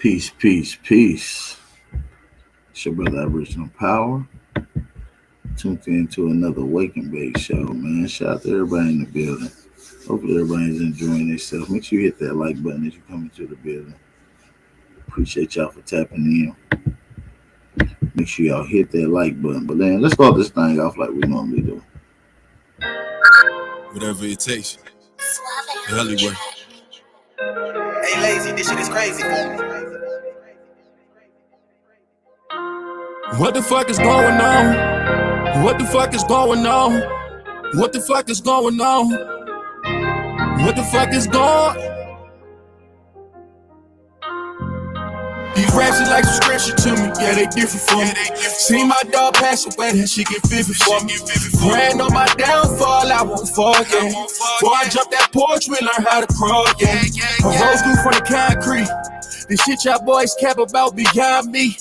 Peace, peace, peace. It's your brother Aboriginal Power. Tuned into another Wake and Bake show, man. Shout out to everybody in the building. Hopefully everybody's enjoying themselves. Make sure you hit that like button as you come into the building. Appreciate y'all for tapping in. Make sure y'all hit that like button. But then let's start this thing off like we normally do. Whatever it takes. The Hollywood. Hey, lazy, this shit is crazy. What the fuck is going on? What the fuck is going on? What the fuck is going on? What the fuck is going? These raps is like some scripture to me, yeah, they different for me. See my dog pass away, that shit get vivid for me. Praying on my downfall, I won't fall, yeah. Before I jump that porch, we learn how to crawl, yeah. I rose through from the concrete. The shit y'all boys cap about beyond me.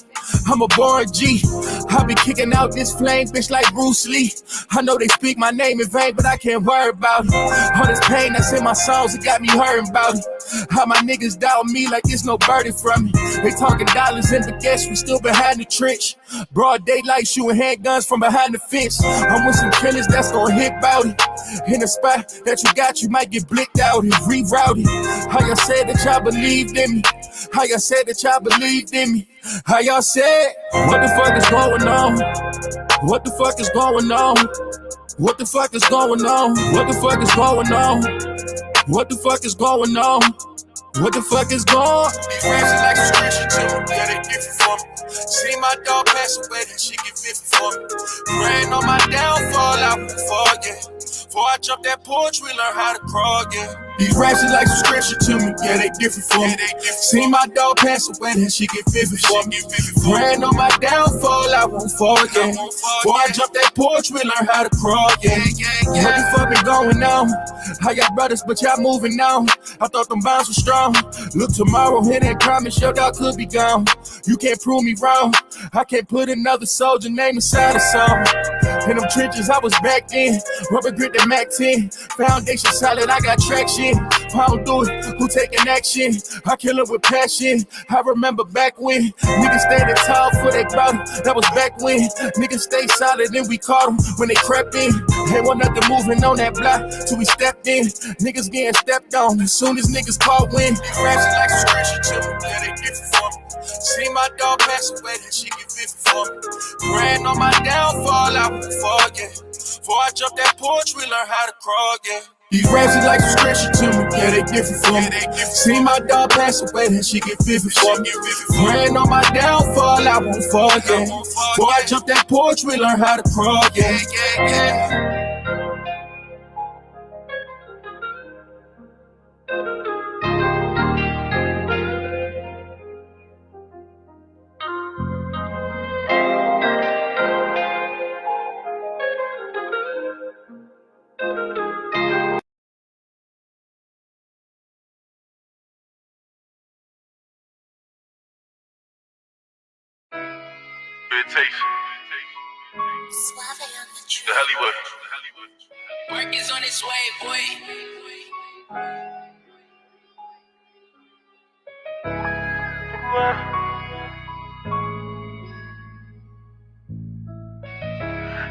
I'm a born G. I be kicking out this flame, bitch, like Bruce Lee. I know they speak my name in vain, but I can't worry about it. All this pain that's in my songs, it got me hurting about it. How my niggas doubt me like there's no birdie from me. They talking dollars and baguettes, we still behind the trench. Broad daylight shooting handguns from behind the fence. I'm with some killers that's gonna hit bout it. In a spot that you got, you might get blicked out and rerouted. How y'all said that y'all believed in me. How y'all said that y'all believed in me. How y'all said, what the fuck is going on? What the fuck is going on? What the fuck is going on? What the fuck is going on? What the fuck is going on? What the fuck is going? These raps are like a scripture to me, yeah, they different for me. See my dog pass away, that shit get vivid for me. Praying on my downfall, I won't fall, yeah. Before I jump that porch, we learn how to crawl, yeah. These raps is like some scripture to me, yeah, they different for me. See my dog pass away, that shit get vivid for me. Praying on my downfall, I won't fall, yeah. Before I jump that porch, we learn how to crawl, yeah. What the fuck been going on? I got brothers, but y'all moving on. I thought them bonds were strong. Look, tomorrow, hit and promise your dog could be gone. You can't prove me wrong. I can't put another soldier name inside a song. In them trenches, I was back then. Rubber grip that Mac 10. Foundation solid, I got traction. I don't do it, who taking action? I kill it with passion. I remember back when niggas standing tall for their bottom. That was back when niggas stay solid and we caught them when they crept in. Ain't want nothing moving on that block till we stepped in. Niggas getting stepped on as soon as niggas caught wind. These raps is like a scripture to me, yeah, they different for me. See my dog pass away, that shit get vivid for me. Praying on my downfall, I won't fall, yeah. Before I jump that porch, we learn how to crawl, yeah. These raps is like some scripture to me, yeah, they different for me. See my dog pass away, that shit get vivid for me. Praying on my downfall, I won't fall, yeah. Before I jump that porch, we learn how to crawl, yeah. The Hollywood. Work is on its way, boy.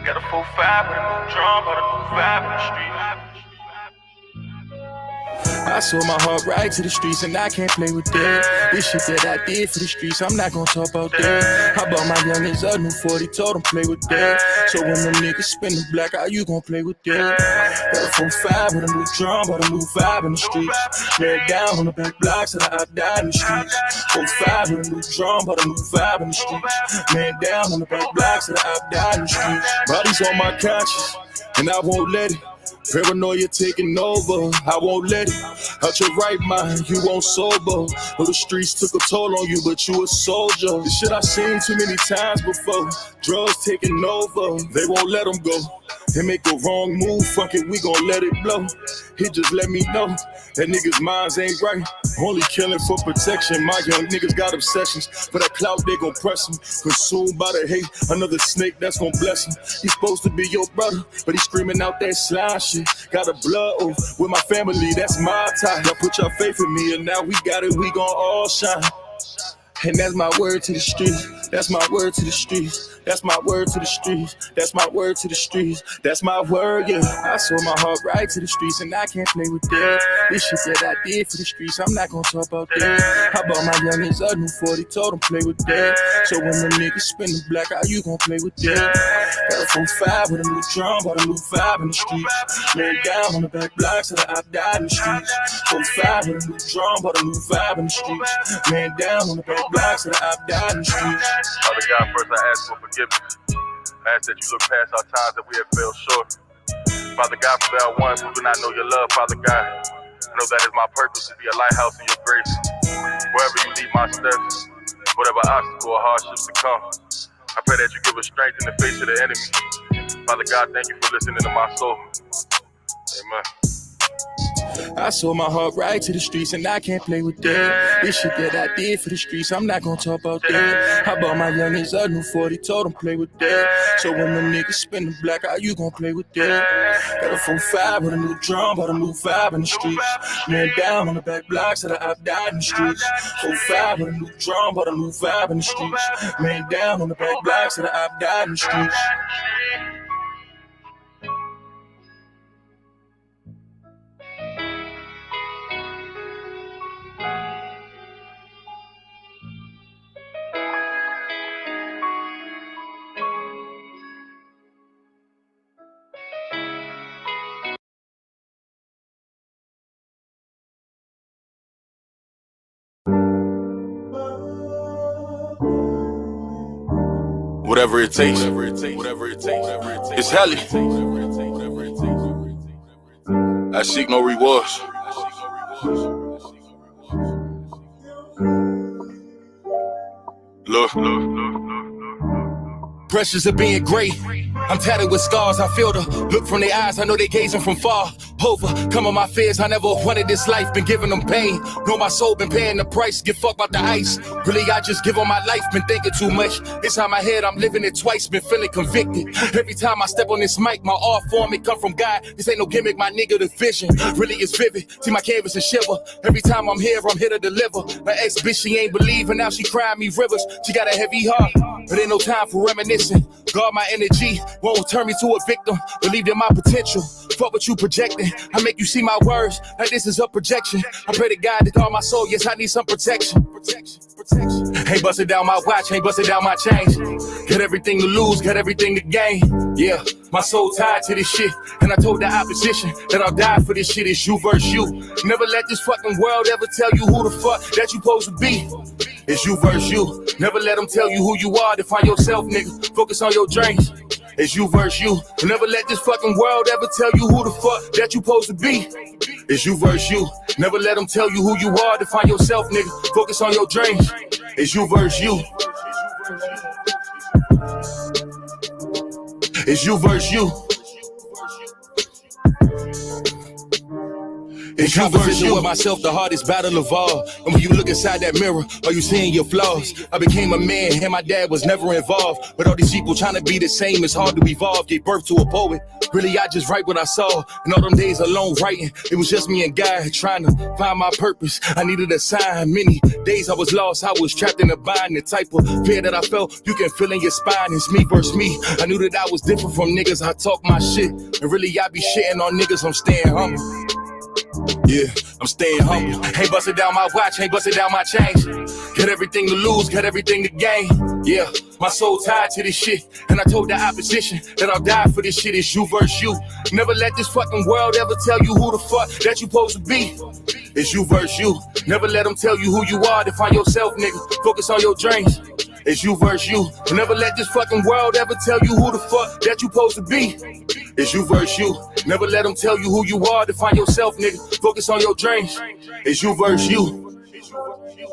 Got a 4-5 with a new drum, but a new vibe in the street. I sold my heart right to the streets and I can't play with that. This shit that I did for the streets, I'm not gonna talk about that. I bought my youngins a new 40, told them play with that. So when them niggas spin the black, how you gon' play with that? Got a 4-5 with a new drum, but a new vibe in the streets. Lay it down on the back blocks that I died in the streets. 4-5 with a new drum, but a new vibe in the streets. Lay it down on the back blocks that I died in the streets. Bodies on my conscience, and I won't let it. Paranoia taking over, I won't let it. Out your right mind, you won't sober. Well, the streets took a toll on you, but you a soldier. This shit I seen too many times before. Drugs taking over, they won't let them go. They make a wrong move, fuck it, we gon' let it blow. He just let me know that niggas' minds ain't right. Only killing for protection. My young niggas got obsessions. For that clout, they gon' press him. Consumed by the hate, another snake that's gon' bless him. He's supposed to be your brother, but he's screaming out that slime shit. Got a blood oath with my family, that's my tie. Y'all put your faith in me, and now we got it, we gon' all shine. And that's my word to the streets. That's my word to the streets. That's my word to the streets. That's my word to the streets. That's my word, yeah. I sold my heart right to the streets, and I can't play with that. This shit that I did for the streets, I'm not gonna talk about that. I bought my youngins a new 40, told them play with that. So when the niggas spin the black, how you gon' play with that? Got a 4-5 with a new drum, bought a new vibe in the streets. Man down on the back block, so that I died in the streets. 4-5 with a new drum, bought a new vibe in the streets. Man down on the back block, so that I died in the streets. Father God, first I ask for forgiveness. I ask that you look past our times that we have fell short. Father God, from day one, who do not know your love, Father God, I know that is my purpose to be a lighthouse in your grace. Wherever you lead my steps, whatever obstacle or hardships to come, I pray that you give us strength in the face of the enemy. Father God, thank you for listening to my soul. Amen. I sold my heart right to the streets, and I can't play with that. This shit that I did for the streets, I'm not gonna talk about that. I bought my youngins a new 40, told them play with that. So when the niggas spin the black, how you gon' play with that? Got a 4-5 with a new drum, bought a new vibe in the streets. Man down on the back block, so that I died in the streets. 4-5 with a new drum, bought a new vibe in the streets. Man down on the back block, so that I died in the streets. Whatever it takes. It's hell. I seek no rewards. Look. Pressures of being great. I'm tatted with scars, I feel the look from their eyes, I know they gazing from far. Overcoming my fears, I never wanted this life, been giving them pain. Know my soul been paying the price, get fucked about the ice. Really, I just give on my life, been thinking too much. Inside my head, I'm living it twice, been feeling convicted. Every time I step on this mic, my art form, it come from God. This ain't no gimmick, my nigga, the vision really is vivid. See my canvas and shiver. Every time I'm here to deliver. My ex bitch, she ain't believing, now she crying me rivers. She got a heavy heart, but ain't no time for reminiscing. Guard my energy, won't turn me to a victim. Believe in my potential, fuck what you projecting. I make you see my words, like this is a projection. I pray to God to guard my soul, yes, I need some protection. Ain't busting down my watch, ain't busting down my chains. Got everything to lose, got everything to gain. Yeah, my soul tied to this shit. And I told the opposition that I'll die for this shit. It's you versus you. Never let this fucking world ever tell you who the fuck that you supposed to be. It's you versus you. Never let them tell you who you are. Define yourself, nigga. Focus on your dreams. It's you versus you. Never let this fucking world ever tell you who the fuck that you supposed to be. It's you versus you. Never let them tell you who you are. Define yourself, nigga. Focus on your dreams. It's you versus you. It's you versus you. In conversation with myself, the hardest battle of all. And when you look inside that mirror, are you seeing your flaws? I became a man and my dad was never involved. But all these people trying to be the same, it's hard to evolve. Gave birth to a poet. Really, I just write what I saw. And all them days alone writing, it was just me and God trying to find my purpose. I needed a sign. Many days I was lost, I was trapped in a bind. The type of fear that I felt, you can feel in your spine. It's me versus me. I knew that I was different from niggas. I talk my shit. And really, I be shitting on niggas. I'm staying humble. Yeah, I'm staying humble. Ain't busting down my watch, ain't busting down my chains. Got everything to lose, got everything to gain. Yeah, my soul tied to this shit. And I told the opposition that I'll die for this shit. It's you versus you. Never let this fucking world ever tell you who the fuck that you supposed to be. It's you versus you. Never let them tell you who you are. Define yourself, nigga. Focus on your dreams. It's you versus you. Never let this fucking world ever tell you who the fuck that you supposed to be. It's you versus you. Never let them tell you who you are. Define yourself, nigga. Focus on your dreams. It's you versus you.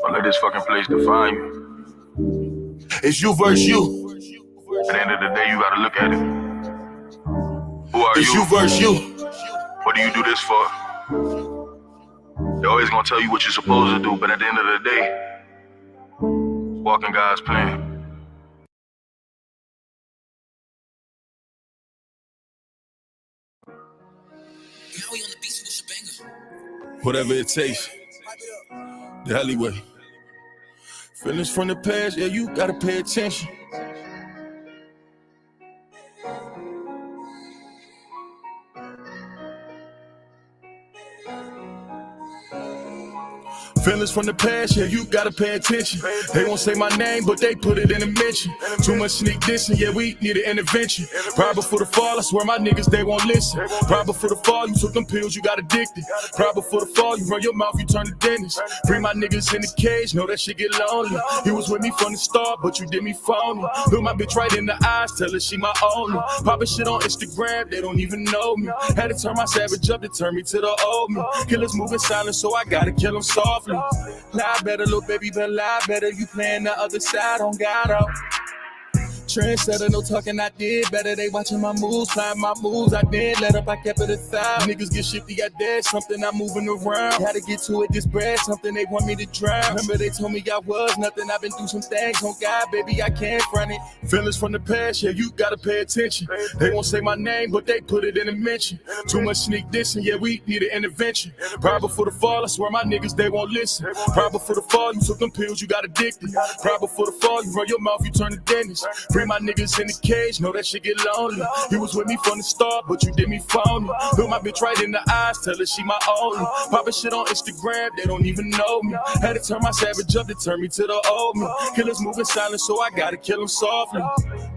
Don't let this fucking place define you. It's you versus you. At the end of the day, you gotta look at it. Who are It's you? you versus you. What do you do this for? They're always gonna tell you what you're supposed to do, but at the end of the day, walk in God's plan. Whatever it takes. The alleyway. Feelings from the past, yeah, you gotta pay attention. Feelings from the past, yeah, you gotta pay attention. They won't say my name, but they put it in a mention. Too much sneak dissing, yeah, we need an intervention. Right before the fall, I swear my niggas, they won't listen. Right before the fall, you took them pills, you got addicted. Right before the fall, you run your mouth, you turn to dentist. Bring my niggas in the cage, know that shit get lonely. He was with me from the start, but you did me phony. Look my bitch right in the eyes, tell her she my only. Poppin' shit on Instagram, they don't even know me. Had to turn my savage up to turn me to the old me. Killers moving silent, so I gotta kill them softly. Lie better, little baby, but lie better. You playing the other side on God out. Trendsetter, no talking, I did better. They watching my moves, flying my moves. I did let up, I kept it 1,000. Niggas get shifty, I dead. Something I'm moving around. Gotta get to it, this bread, something they want me to drown. Remember they told me I was nothing. I've been through some things on God, baby, I can't front it. Feelings from the past, yeah, you gotta pay attention. They won't say my name, but they put it in a mention. Too much sneak dissing, yeah, we need an intervention. Right before the fall, I swear my niggas, they won't listen. Right before the fall, you took them pills, you got addicted. Right before the fall, you run your mouth, you turn to dentist. Bring my niggas in the cage, know that shit get lonely. You was with me from the start, but you did me phony. Look my bitch right in the eyes, tell her she my only. Poppin' shit on Instagram, they don't even know me. Had to turn my savage up to turn me to the old me. Killers moving silent, so I gotta kill them softly.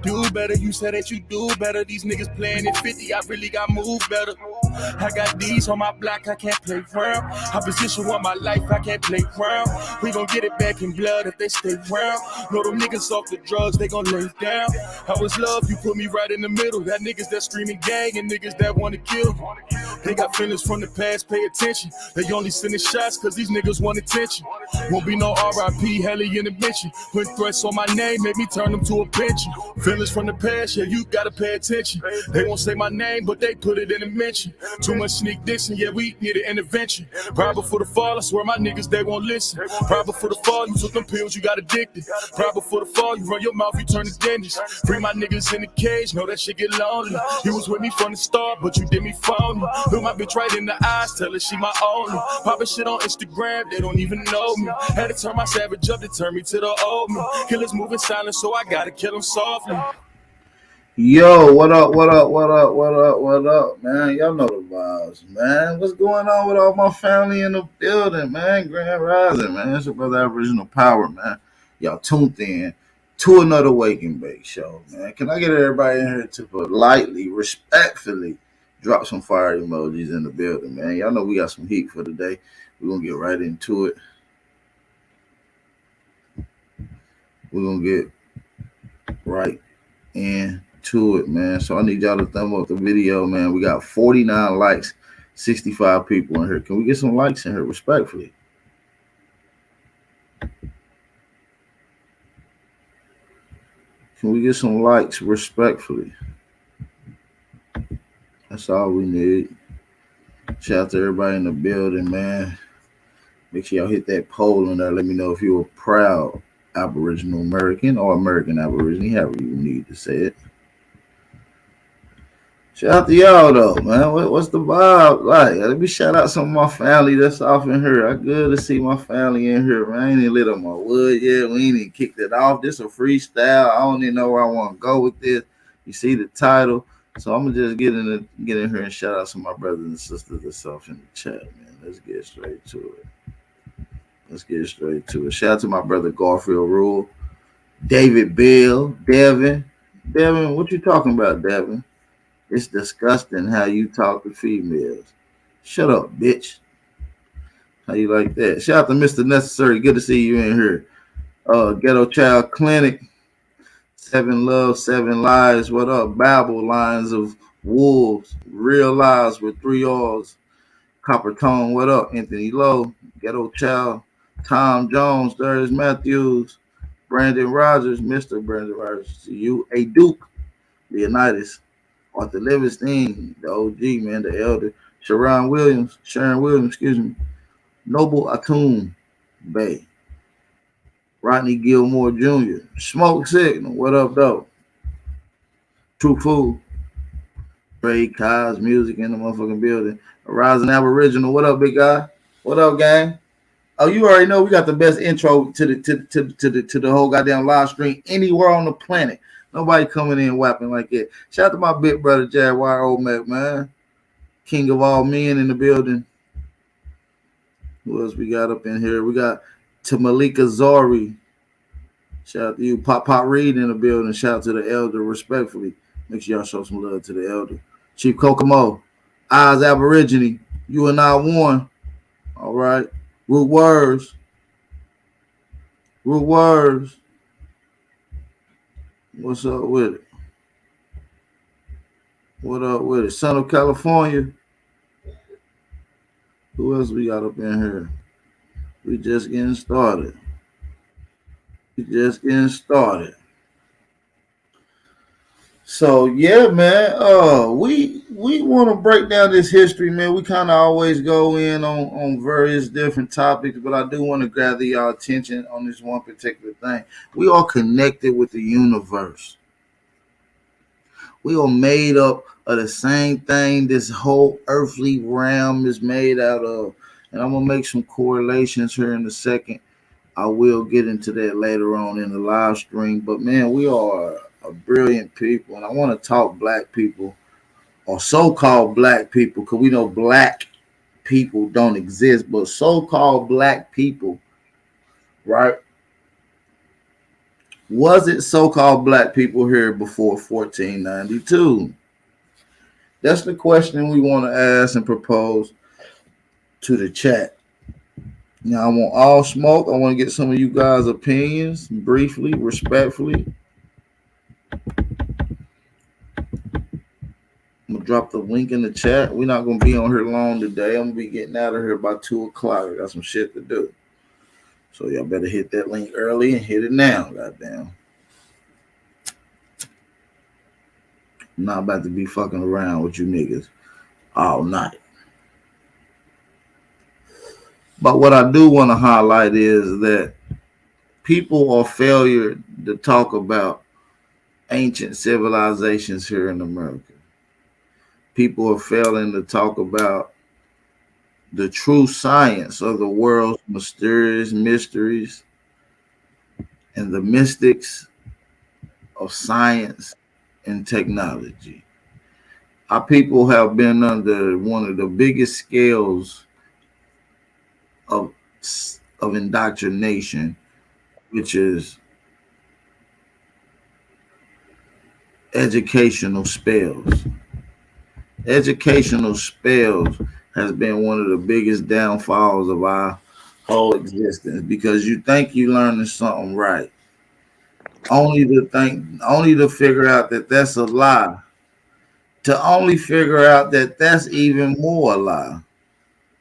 Do better, you said that you do better. These niggas playing at 50, I really got moved better. I got these on my block, I can't play round. I position one my life, I can't play round. We gon' get it back in blood if they stay round. Know them niggas off the drugs, they gon' lay down. I was love, you put me right in the middle. That niggas that screaming gang and niggas that wanna kill you. They got feelings from the past, pay attention. They only sending shots cause these niggas want attention. Won't be no RIP, heli in the mention. Putting threats on my name, make me turn them to a pension. Feelings from the past, yeah, you gotta pay attention. They won't say my name, but they put it in a mention. Too much sneak dissing, yeah, we need an intervention. Right before the fall, I swear my niggas, they won't listen. Right before the fall, you took them pills, you got addicted. Right before the fall, you run your mouth, you turn to dentist. Bring my niggas in the cage, know that shit get lonely. You was with me from the start, but you did me phony. Look my bitch right in the eyes, tell her she my only. Poppin' shit on Instagram, they don't even know me. Had to turn my savage up to turn me to the old me. Killers moving silent, so I gotta kill them softly. Yo, what up, what up, what up, what up, what up, man? Y'all know the vibes, man. What's going on with all my family in the building, man? Grand Rising, man. It's your brother Aboriginal Power, man. Y'all tuned in to another Wake and Bake show, man. Can I get everybody in here to politely, respectfully drop some fire emojis in the building, man? Y'all know we got some heat for today. We're going to get right into it. We're going to get right into it, man. So I need y'all to thumb up the video, man. We got 49 likes, 65 people in here. Can we get some likes in here respectfully? Can we get some likes respectfully? That's all we need. Shout out to everybody in the building, man. Make sure y'all hit that poll in there. Let me know if you're a proud Aboriginal American or American Aborigine, however you need to say it. Shout out to y'all though, man. What's the vibe like? Let me shout out some of my family that's off in here. I good to see my family in here, man. I ain't even lit up my wood yet. We ain't even kicked it off. This a freestyle. I don't even know where I want to go with this. You see the title. So I'm gonna just get in here and shout out some of my brothers and sisters that's off in the chat, man. Let's get straight to it. Shout out to my brother Garfield Rule, David Bill, Devin, what you talking about, Devin? It's disgusting how you talk to females. Shut up, bitch. How you like that? Shout out to Mr. Necessary. Good to see you in here. Ghetto Child Clinic. 7 Love, 7 Lives. What up? Babble Lines of Wolves. Real Lives with 3 R's. Copper Tone. What up? Anthony Lowe. Ghetto Child. Tom Jones. Darius Matthews. Brandon Rogers. Mr. Brandon Rogers. To you. A Duke. Leonidas. Arthur Livingston, the OG, man, the elder. Sharon Williams, excuse me. Noble Atum Bay. Rodney Gilmore Jr. Smoke Signal, what up, though? True Food. Ray Kai's music in the motherfucking building. A Rising Aboriginal, what up, big guy? What up, gang? Oh, you already know we got the best intro to the whole goddamn live stream anywhere on the planet. Nobody coming in whapping like that. Shout out to my big brother Jaguar Omek, man. King of all men in the building. Who else we got up in here? We got to Malika Zori. Shout out to you. Pop Reed in the building. Shout out to the elder respectfully. Make sure y'all show some love to the elder. Chief Kokomo. Eyes Aborigine. You and I one. All right. Root words. Root words. What's up with it? What up with it? Son of California. Who else we got up in here? We just getting started. So yeah, man. We want to break down this history, man. We kind of always go in on various different topics, but I do want to gather y'all attention on this one particular thing. We are connected with the universe. We are made up of the same thing this whole earthly realm is made out of. And I'm gonna make some correlations here in a second. I will get into that later on in the live stream. But man, we are a brilliant people, and I want to talk black people or so-called black people, because we know black people don't exist, but so-called black people, right? Was it so-called black people here before 1492? That's the question we want to ask and propose to the chat. Now, I want all smoke. I want to get some of you guys' opinions briefly, respectfully. I'm going to drop the link in the chat. We're not going to be on here long today. I'm going to be getting out of here by 2 o'clock. I got some shit to do. So y'all better hit that link early and hit it now, goddamn. I'm not about to be fucking around with you niggas all night. But what I do want to highlight is that people are failure to talk about ancient civilizations here in America. People are failing to talk about the true science of the world's mysterious mysteries and the mystics of science and technology. Our people have been under one of the biggest scales of indoctrination, which is educational spells. Educational spells has been one of the biggest downfalls of our whole existence, because you think you learning something right, only to figure out that that's a lie, to only figure out that that's even more a lie.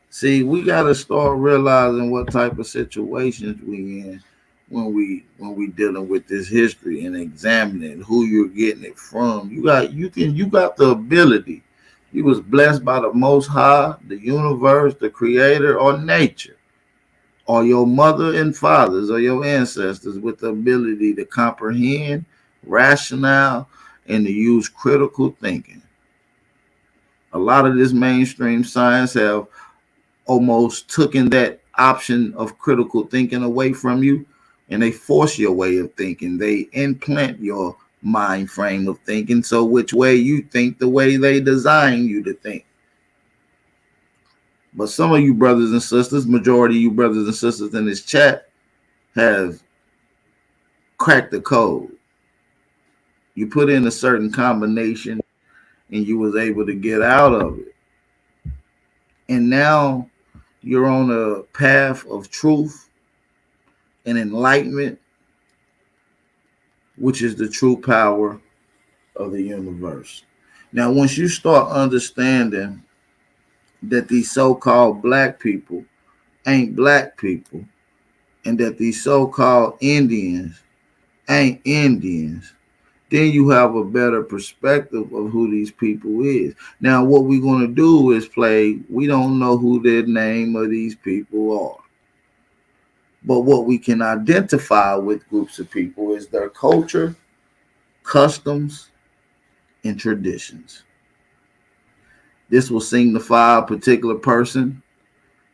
See, we got to start realizing what type of situations we in when we dealing with this history and examining who you're getting it from. You got the ability. You was blessed by the Most High, the universe, the Creator, or nature, or your mother and fathers, or your ancestors, with the ability to comprehend, rationale, and to use critical thinking. A lot of this mainstream science have almost taken that option of critical thinking away from you, and they force your way of thinking. They implant your mind frame of thinking, so which way you think, the way they design you to think. But some of you brothers and sisters, majority of you brothers and sisters in this chat, have cracked the code. You put in a certain combination and you was able to get out of it. And now you're on a path of truth and enlightenment, which is the true power of the universe. Now, once you start understanding that these so-called black people ain't black people, and that these so-called Indians ain't Indians, then you have a better perspective of who these people is. Now, what we're going to do is play, we don't know who the name of these people are. But what we can identify with groups of people is their culture, customs, and traditions. This will signify a particular person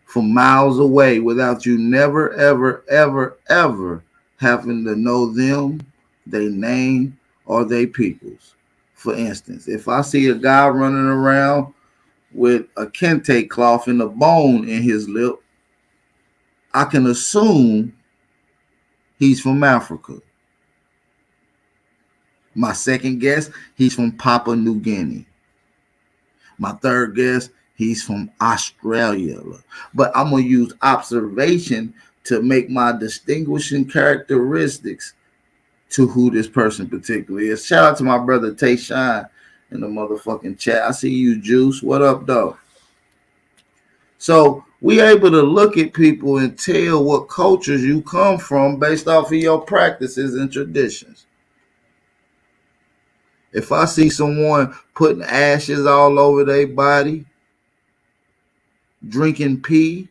from miles away without you never, ever, ever, ever having to know them, they name, or they peoples. For instance, if I see a guy running around with a kente cloth and a bone in his lip, I can assume he's from Africa. My second guess, he's from Papua New Guinea. My third guess, he's from Australia. But I'm going to use observation to make my distinguishing characteristics to who this person particularly is. Shout out to my brother Tay Shine in the motherfucking chat. I see you, Juice. What up, though? So we able to look at people and tell what cultures you come from based off of your practices and traditions. If I see someone putting ashes all over their body, drinking pee,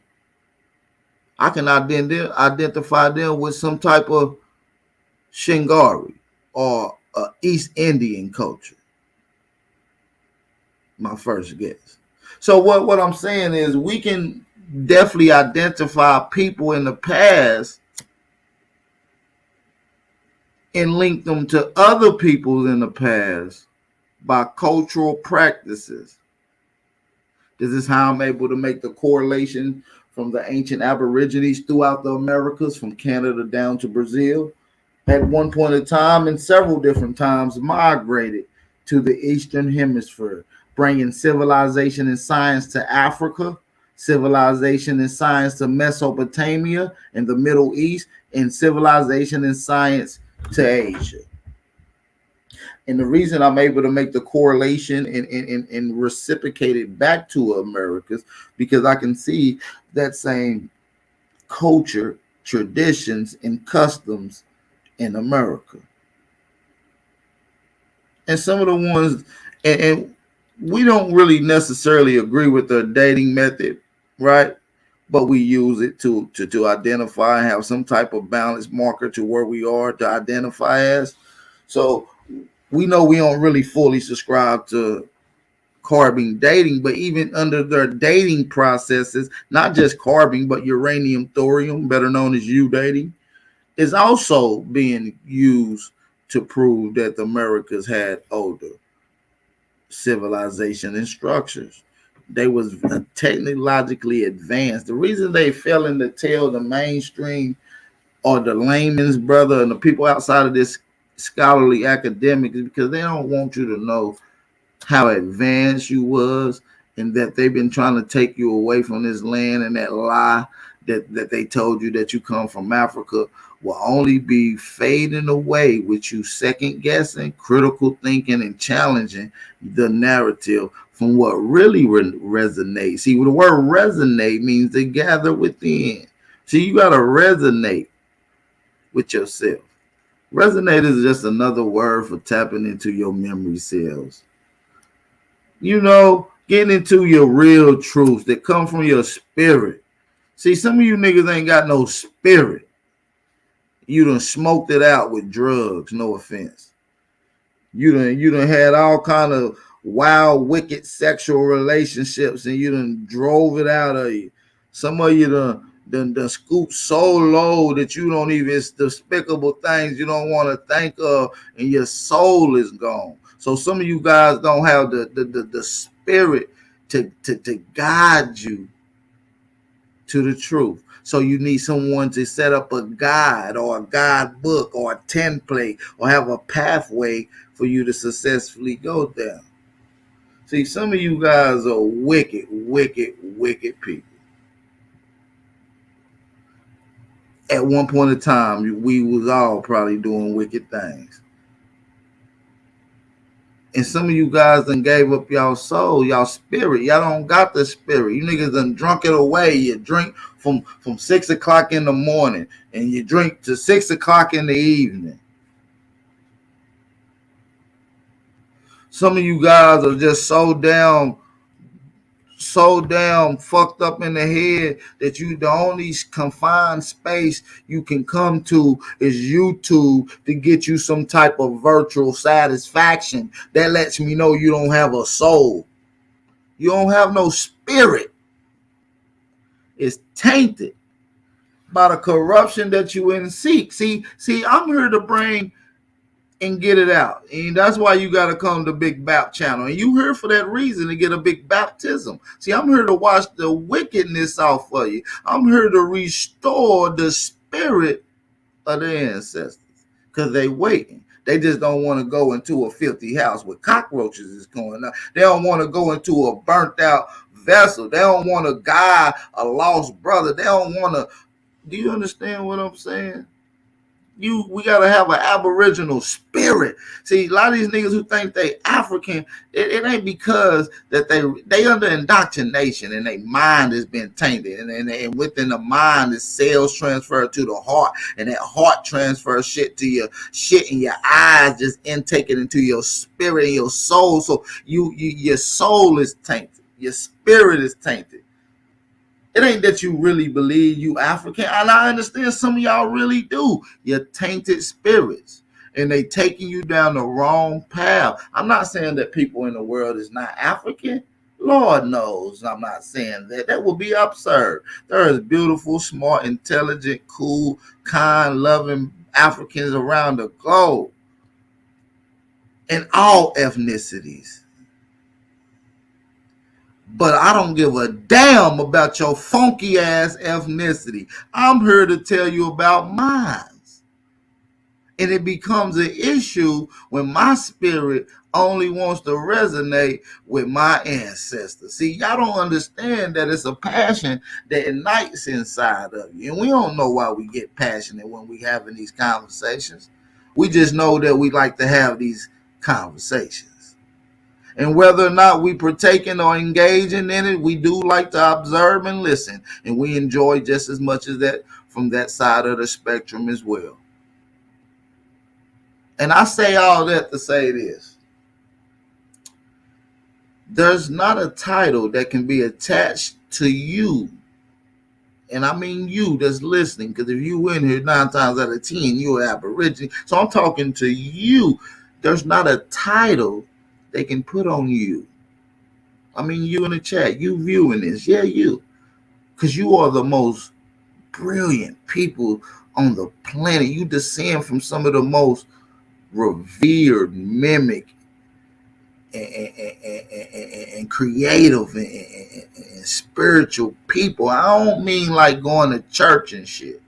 I can identify them with some type of Shingari or East Indian culture. My first guess. So what I'm saying is we can definitely identify people in the past and link them to other people in the past by cultural practices. This is how I'm able to make the correlation from the ancient Aborigines throughout the Americas, from Canada down to Brazil. At one point in time and several different times migrated to the Eastern Hemisphere, bringing civilization and science to Africa, civilization and science to Mesopotamia and the Middle East, and civilization and science to Asia. And the reason I'm able to make the correlation and reciprocate it back to Americas, because I can see that same culture, traditions, and customs in America. And some of the ones, and we don't really necessarily agree with the dating method, right? But we use it to identify and have some type of balance marker to where we are to identify as. So we know we don't really fully subscribe to carbon dating, but even under their dating processes, not just carbon, but uranium, thorium, better known as U dating, is also being used to prove that the Americas had older civilization and structures. They was technologically advanced. The reason they fell in the tail of the mainstream or the layman's brother and the people outside of this scholarly academic is because they don't want you to know how advanced you was, and that they've been trying to take you away from this land, and that lie that they told you that you come from Africa will only be fading away with you second guessing, critical thinking, and challenging the narrative from what really resonates. See, the word resonate means to gather within. See, you got to resonate with yourself. Resonate is just another word for tapping into your memory cells. You know, getting into your real truths that come from your spirit. See, some of you niggas ain't got no spirit. You done smoked it out with drugs, no offense. You done had all kind of wild, wicked sexual relationships, and you done drove it out of you. Some of you done scooped so low that you don't even, it's despicable things you don't want to think of, and your soul is gone. So some of you guys don't have the spirit to guide you to the truth. So you need someone to set up a guide or a guidebook or a template or have a pathway for you to successfully go there. See, some of you guys are wicked, wicked, wicked people. At one point in time, we was all probably doing wicked things. And some of you guys done gave up y'all soul, y'all spirit. Y'all don't got the spirit. You niggas done drunk it away. You drink from 6 o'clock in the morning and you drink to 6 o'clock in the evening. Some of you guys are just so damn fucked up in the head that you, the only confined space you can come to is YouTube to get you some type of virtual satisfaction that lets me know you don't have a soul. You don't have no spirit. is tainted by the corruption that you in seek. See, I'm here to bring and get it out. And that's why you got to come to Big Bap channel. And you here for that reason, to get a big baptism. See, I'm here to wash the wickedness off for you. I'm here to restore the spirit of the ancestors, because they waiting. They just don't want to go into a filthy house with cockroaches is going on. They don't want to go into a burnt out vessel. They don't want to guide a lost brother. They don't want to. Do you understand what I'm saying? We gotta have an Aboriginal spirit. See, a lot of these niggas who think they African, it ain't because that they under indoctrination and their mind has been tainted, and within the mind the cells transfer to the heart, and that heart transfers shit to your shit, and your eyes just intake it into your spirit and your soul. So your soul is tainted, your spirit is tainted. It ain't that you really believe you African. And I understand some of y'all really do. You're tainted spirits. And they taking you down the wrong path. I'm not saying that people in the world is not African. Lord knows I'm not saying that. That would be absurd. There is beautiful, smart, intelligent, cool, kind, loving Africans around the globe. In all ethnicities. But I don't give a damn about your funky ass ethnicity. I'm here to tell you about mine. And it becomes an issue when my spirit only wants to resonate with my ancestors. See, y'all don't understand that it's a passion that ignites inside of you. And we don't know why we get passionate when we having these conversations. We just know that we like to have these conversations. And whether or not we partaking or engaging in it, we do like to observe and listen. And we enjoy just as much as that from that side of the spectrum as well. And I say all that to say this. There's not a title that can be attached to you. And I mean you that's listening, because if you in here 9 times out of 10, you're Aboriginal. So I'm talking to you. There's not a title they can put on you. I mean, you in the chat, you viewing this. Yeah, you. Because you are the most brilliant people on the planet. You descend from some of the most revered, mimic, and creative and spiritual people. I don't mean like going to church and shit.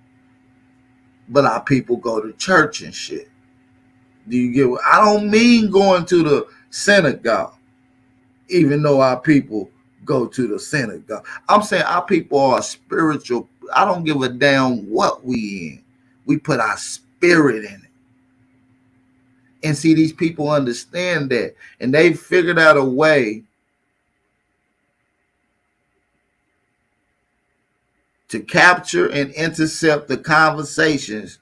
But our people go to church and shit. Do you get what? I don't mean going to the synagogue. Even though our people go to the synagogue. I'm saying our people are spiritual. I don't give a damn what we in. We put our spirit in it. And see, these people understand that. And they figured out a way to capture and intercept the conversations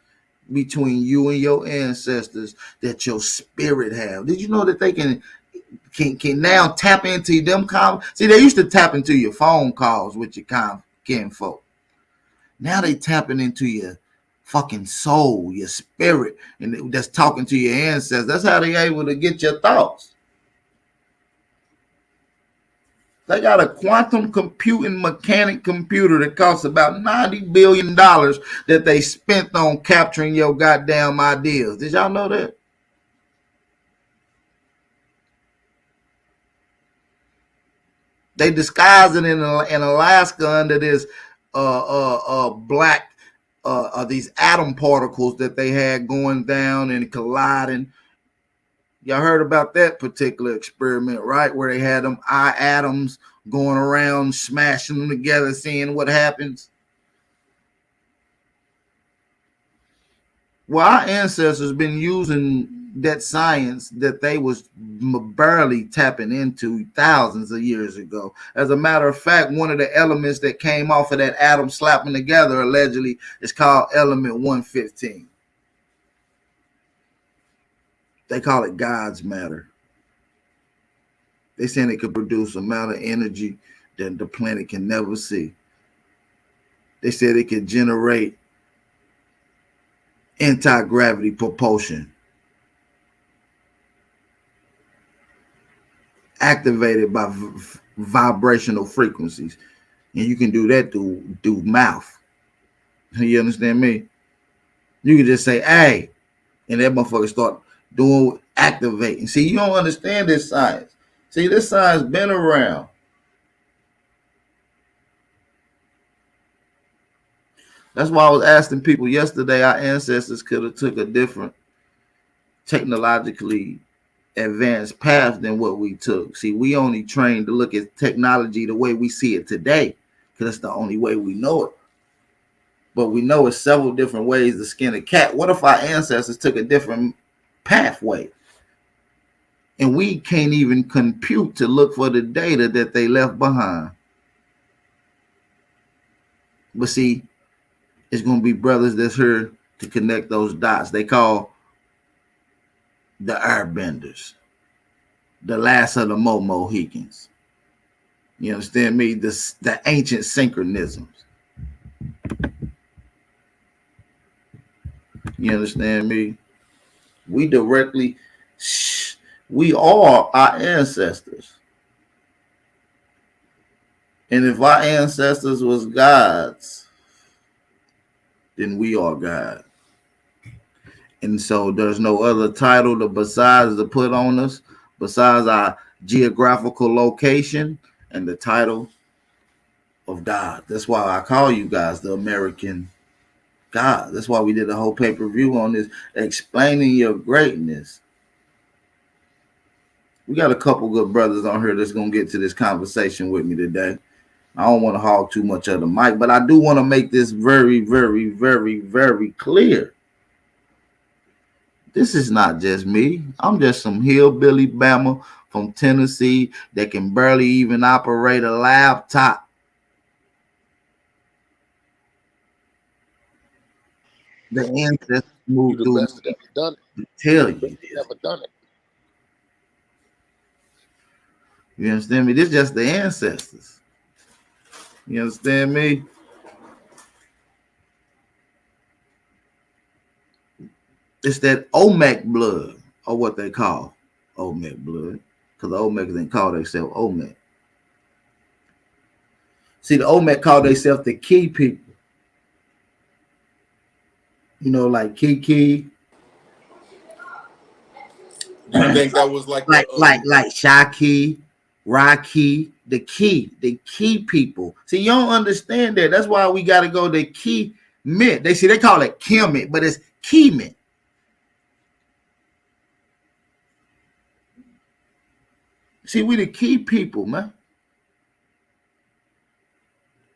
between you and your ancestors that your spirit have. Did you know that they can now tap into them? See, they used to tap into your phone calls with your kinfolk. Now they tapping into your fucking soul, your spirit, and that's talking to your ancestors. That's how they able to get your thoughts. They got a quantum computing mechanic computer that costs about $90 billion that they spent on capturing your goddamn ideas. Did y'all know that? They disguise it in Alaska under this black these atom particles that they had going down and colliding. Y'all heard about that particular experiment, right? Where they had them atoms going around, smashing them together, seeing what happens. Well, our ancestors been using that science that they was barely tapping into thousands of years ago. As a matter of fact, one of the elements that came off of that atom slapping together allegedly is called element 115. They call it God's matter. They saying it could produce an amount of energy that the planet can never see. They said it could generate anti-gravity propulsion activated by vibrational frequencies. And you can do that through mouth. You understand me? You can just say, hey, and that motherfucker start doing activating. See, you don't understand this science. See, this science been around. That's why I was asking people yesterday. Our ancestors could have took a different technologically advanced path than what we took. See, we only trained to look at technology the way we see it today, because that's the only way we know it. But we know it's several different ways to skin a cat. What if our ancestors took a different pathway? And we can't even compute to look for the data that they left behind. But see, it's going to be brothers that's here to connect those dots. They call the airbenders, the last of the Mohicans. You understand me? The ancient synchronisms. You understand me? We directly, we are our ancestors. And if our ancestors was gods, then we are God. And so there's no other title besides to put on us, besides our geographical location and the title of God. That's why I call you guys the American God. That's why we did a whole pay-per-view on this, explaining your greatness. We got a couple good brothers on here that's going to get to this conversation with me today. I don't want to hog too much of the mic, but I do want to make this very, very, very, very clear. This is not just me. I'm just some hillbilly Bama from Tennessee that can barely even operate a laptop. The ancestors moved You the through best that ever done it. to tell You the you best this. that ever done it. You understand me? This is just the ancestors. You understand me? It's that Olmec blood, or what they call Olmec blood, because the Olmecs didn't call themselves Olmec. See, the Olmec called themselves the key people. You know, like Kiki, Do you think that was like like Shaki, Rocky, the key people. See, you don't understand that. That's why we got to go to key mint. They call it Kemet, but it's key mint. See, we the key people, man.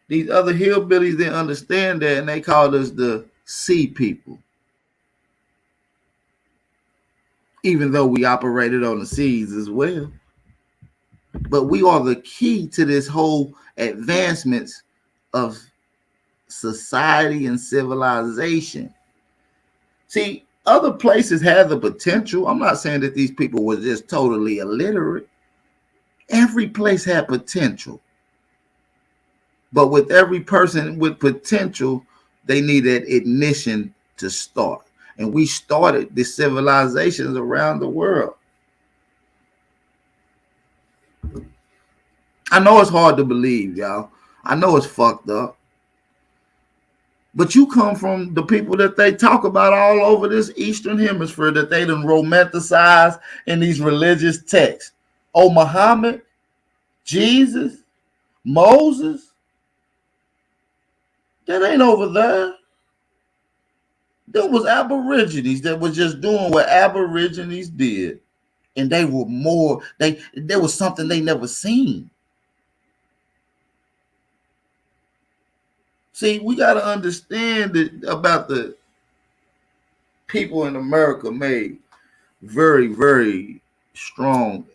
These other hillbillies didn't understand that, and they called us the sea people. Even though we operated on the seas as well. But we are the key to this whole advancements of society and civilization. See, other places have the potential. I'm not saying that these people were just totally illiterate. Every place had potential. But with every person with potential, they needed ignition to start. And we started the civilizations around the world. I know it's hard to believe, y'all. I know it's fucked up. But you come from the people that they talk about all over this Eastern Hemisphere that they done romanticize in these religious texts. Oh, Muhammad, Jesus, Moses, that ain't over there. There was Aborigines that was just doing what Aborigines did. And they were more, there was something they never seen. See, we got to understand that about the people in America made very, very strong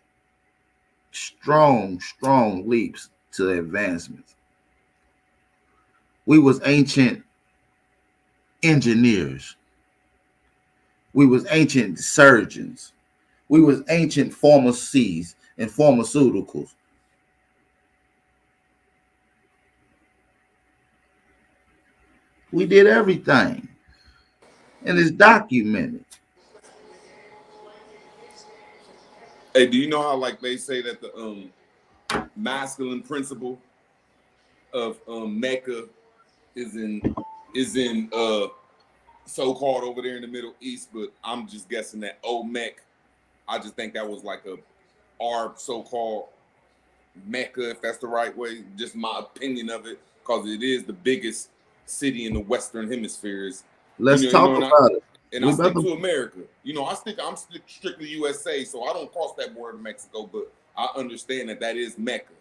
leaps to advancements. We was ancient engineers. We was ancient surgeons. We was ancient pharmacies and pharmaceuticals. We did everything. And it's documented. Hey, do you know how like they say that the masculine principle of Mecca is in so-called over there in the Middle East, but I'm just guessing that Mecca. I just think that was like our so-called Mecca, if that's the right way. Just my opinion of it, because it is the biggest city in the Western Hemispheres. Let's talk about it. And I stick to America. I'm strictly USA, so I don't cross that border to Mexico, but I understand that is Mecca.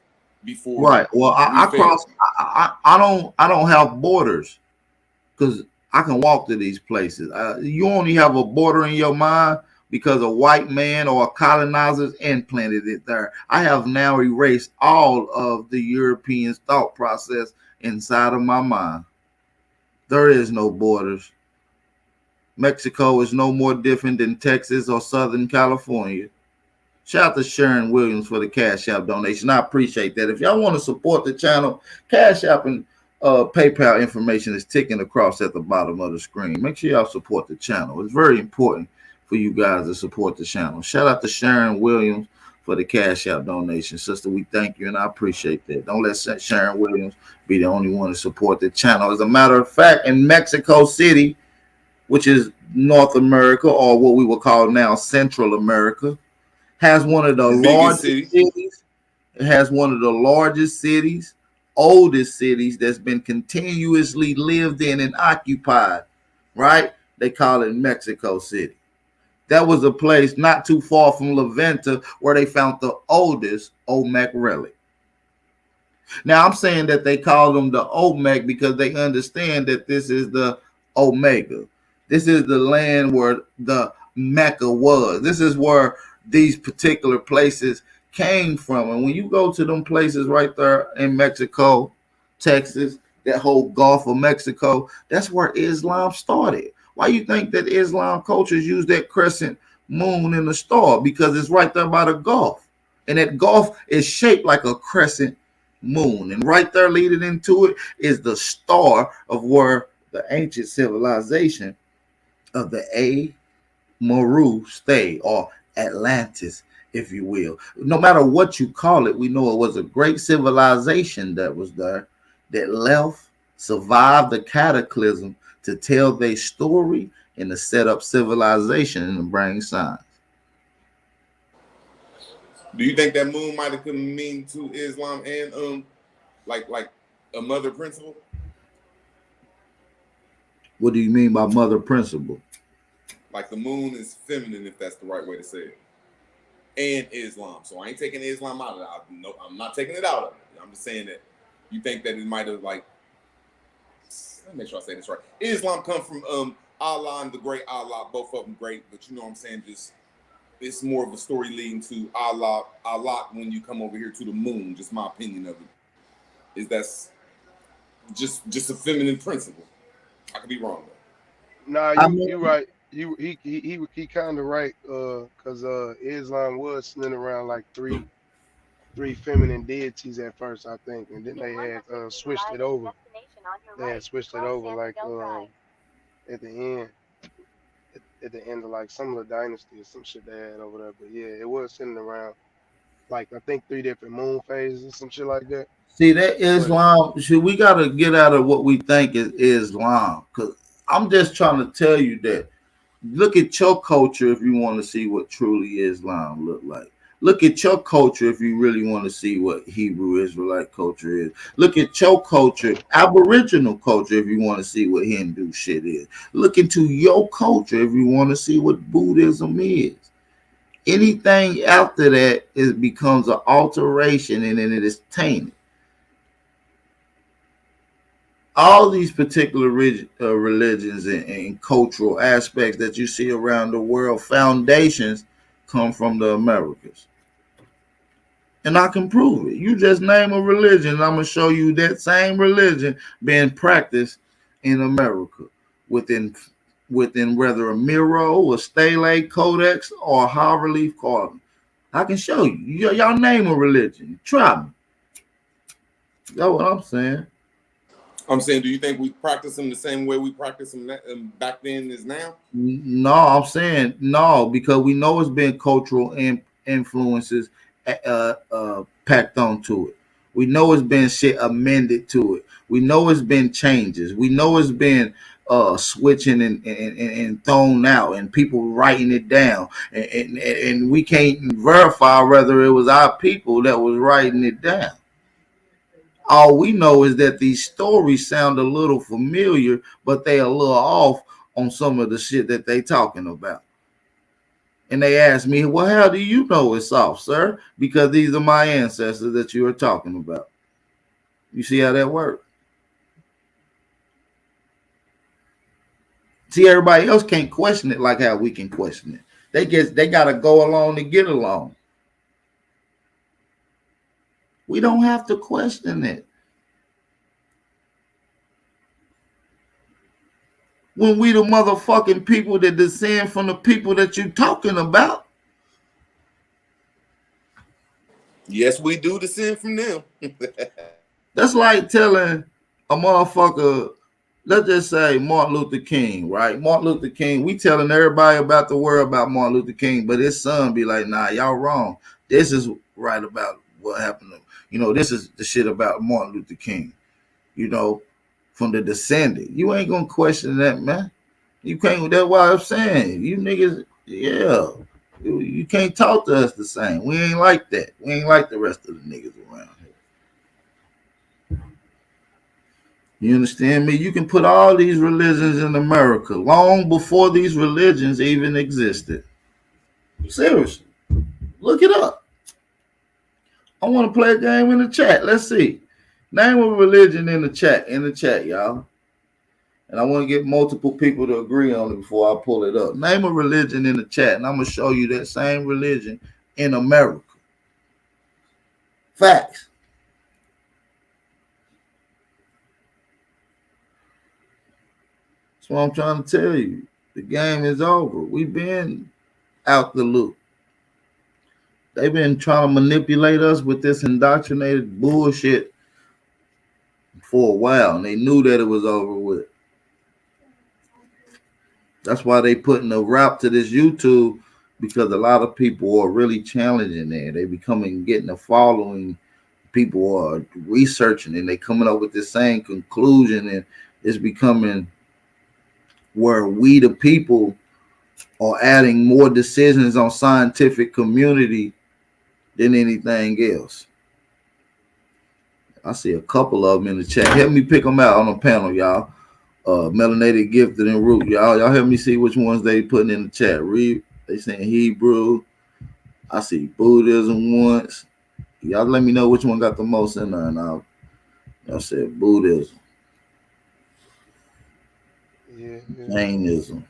Before right. Well, I cross. I don't have borders because I can walk to these places. You only have a border in your mind because a white man or colonizers implanted it there. I have now erased all of the Europeans' thought process inside of my mind. There is no borders. Mexico is no more different than Texas or Southern California. Shout out to Sharon Williams for the Cash App donation. I appreciate that. If y'all want to support the channel, Cash App and PayPal information is ticking across at the bottom of the screen. Make sure y'all support the channel. It's very important for you guys to support the channel. Shout out to Sharon Williams for the Cash App donation. Sister, we thank you and I appreciate that. Don't let Sharon Williams be the only one to support the channel. As a matter of fact, in Mexico City, which is North America, or what we will call now Central America, has one of the largest cities. It has one of the largest cities, oldest cities that's been continuously lived in and occupied, right? They call it Mexico City. That was a place not too far from La Venta where they found the oldest Olmec relic. Now, I'm saying that they call them the Olmec because they understand that this is the Omega. This is the land where the Mecca was. This is where these particular places came from. And when you go to them places right there in Mexico, Texas, that whole Gulf of Mexico, that's where Islam started. Why you think that Islam cultures use that crescent moon and the star? Because it's right there by the Gulf. And that Gulf is shaped like a crescent moon. And right there leading into it is the star of where the ancient civilization of the Maru stay, or Atlantis, if you will. No matter what you call it, we know it was a great civilization that was there, that left, survived the cataclysm to tell their story and to set up civilization and to bring science. Do you think that moon might have come mean to Islam and like a mother principle? What do you mean by mother principle? Like the moon is feminine, if that's the right way to say it. And Islam. So I ain't taking Islam out of it. No, I'm not taking it out of it. I'm just saying that you think that it might have, like, let me make sure I say this right. Islam come from Allah and the great Allah, both of them great, but you know what I'm saying? Just it's more of a story leading to Allah when you come over here to the moon. Just my opinion of it is that's just a feminine principle. I could be wrong though. Nah, you're right. He kind of right. Cause Islam was sitting around like three feminine deities at first, I think, and then they had switched it over. They had switched it over like at the end. At the end of like some of the dynasty or some shit they had over there. But yeah, it was sitting around like I think 3 different moon phases or some shit like that. See, that Islam, we got to get out of what we think is Islam. Because I'm just trying to tell you that look at your culture if you want to see what truly Islam look like. Look at your culture if you really want to see what Hebrew Israelite culture is. Look at your culture, Aboriginal culture, if you want to see what Hindu shit is. Look into your culture if you want to see what Buddhism is. Anything after that becomes an alteration and then it is tainted. All these particular religions and cultural aspects that you see around the world, foundations come from the Americas. And I can prove it. You just name a religion, and I'm going to show you that same religion being practiced in America within whether a Miro, a Stele Codex, or a high relief carving. I can show you. Y'all name a religion. Try me. That's what I'm saying. I'm saying, do you think we practice them the same way we practice them back then as now? No, I'm saying no, because we know it's been cultural influences packed onto it. We know it's been shit amended to it. We know it's been changes. We know it's been switching and thrown out and people writing it down. And we can't verify whether it was our people that was writing it down. All we know is that these stories sound a little familiar, but they a little off on some of the shit that they talking about. And they asked me, well, how do you know it's off, sir? Because these are my ancestors that you are talking about. You see how that works? See, everybody else can't question it like how we can question it. They gotta go along to get along. We don't have to question it. When we the motherfucking people that descend from the people that you talking about. Yes, we do descend from them. That's like telling a motherfucker, let's just say Martin Luther King, right? Martin Luther King, we telling everybody about the world about Martin Luther King, but his son be like, nah, y'all wrong. This is right about what happened to him. This is the shit about Martin Luther King, you know, from the descendant. You ain't gonna question that, man. You can't, that's why I'm saying, you niggas, yeah. You can't talk to us the same. We ain't like that. We ain't like the rest of the niggas around here. You understand me? You can put all these religions in America long before these religions even existed. Seriously. Look it up. I want to play a game in the chat. Let's see. Name a religion in the chat, y'all. And I want to get multiple people to agree on it before I pull it up. Name a religion in the chat, and I'm going to show you that same religion in America. Facts. That's what I'm trying to tell you. The game is over. We've been out the loop. They've been trying to manipulate us with this indoctrinated bullshit for a while, and they knew that it was over with. That's why they putting a rap to this YouTube, because a lot of people are really challenging there. They becoming getting a following. People are researching and they coming up with the same conclusion, and it's becoming where we the people are adding more decisions on scientific community than anything else. I see a couple of them in the chat. Help me pick them out on the panel, y'all. Melanated, gifted, and root, y'all. Y'all help me see which ones they putting in the chat. Read, they saying Hebrew. I see Buddhism once. Y'all let me know which one got the most in there, and y'all said Buddhism. Yeah. Jainism.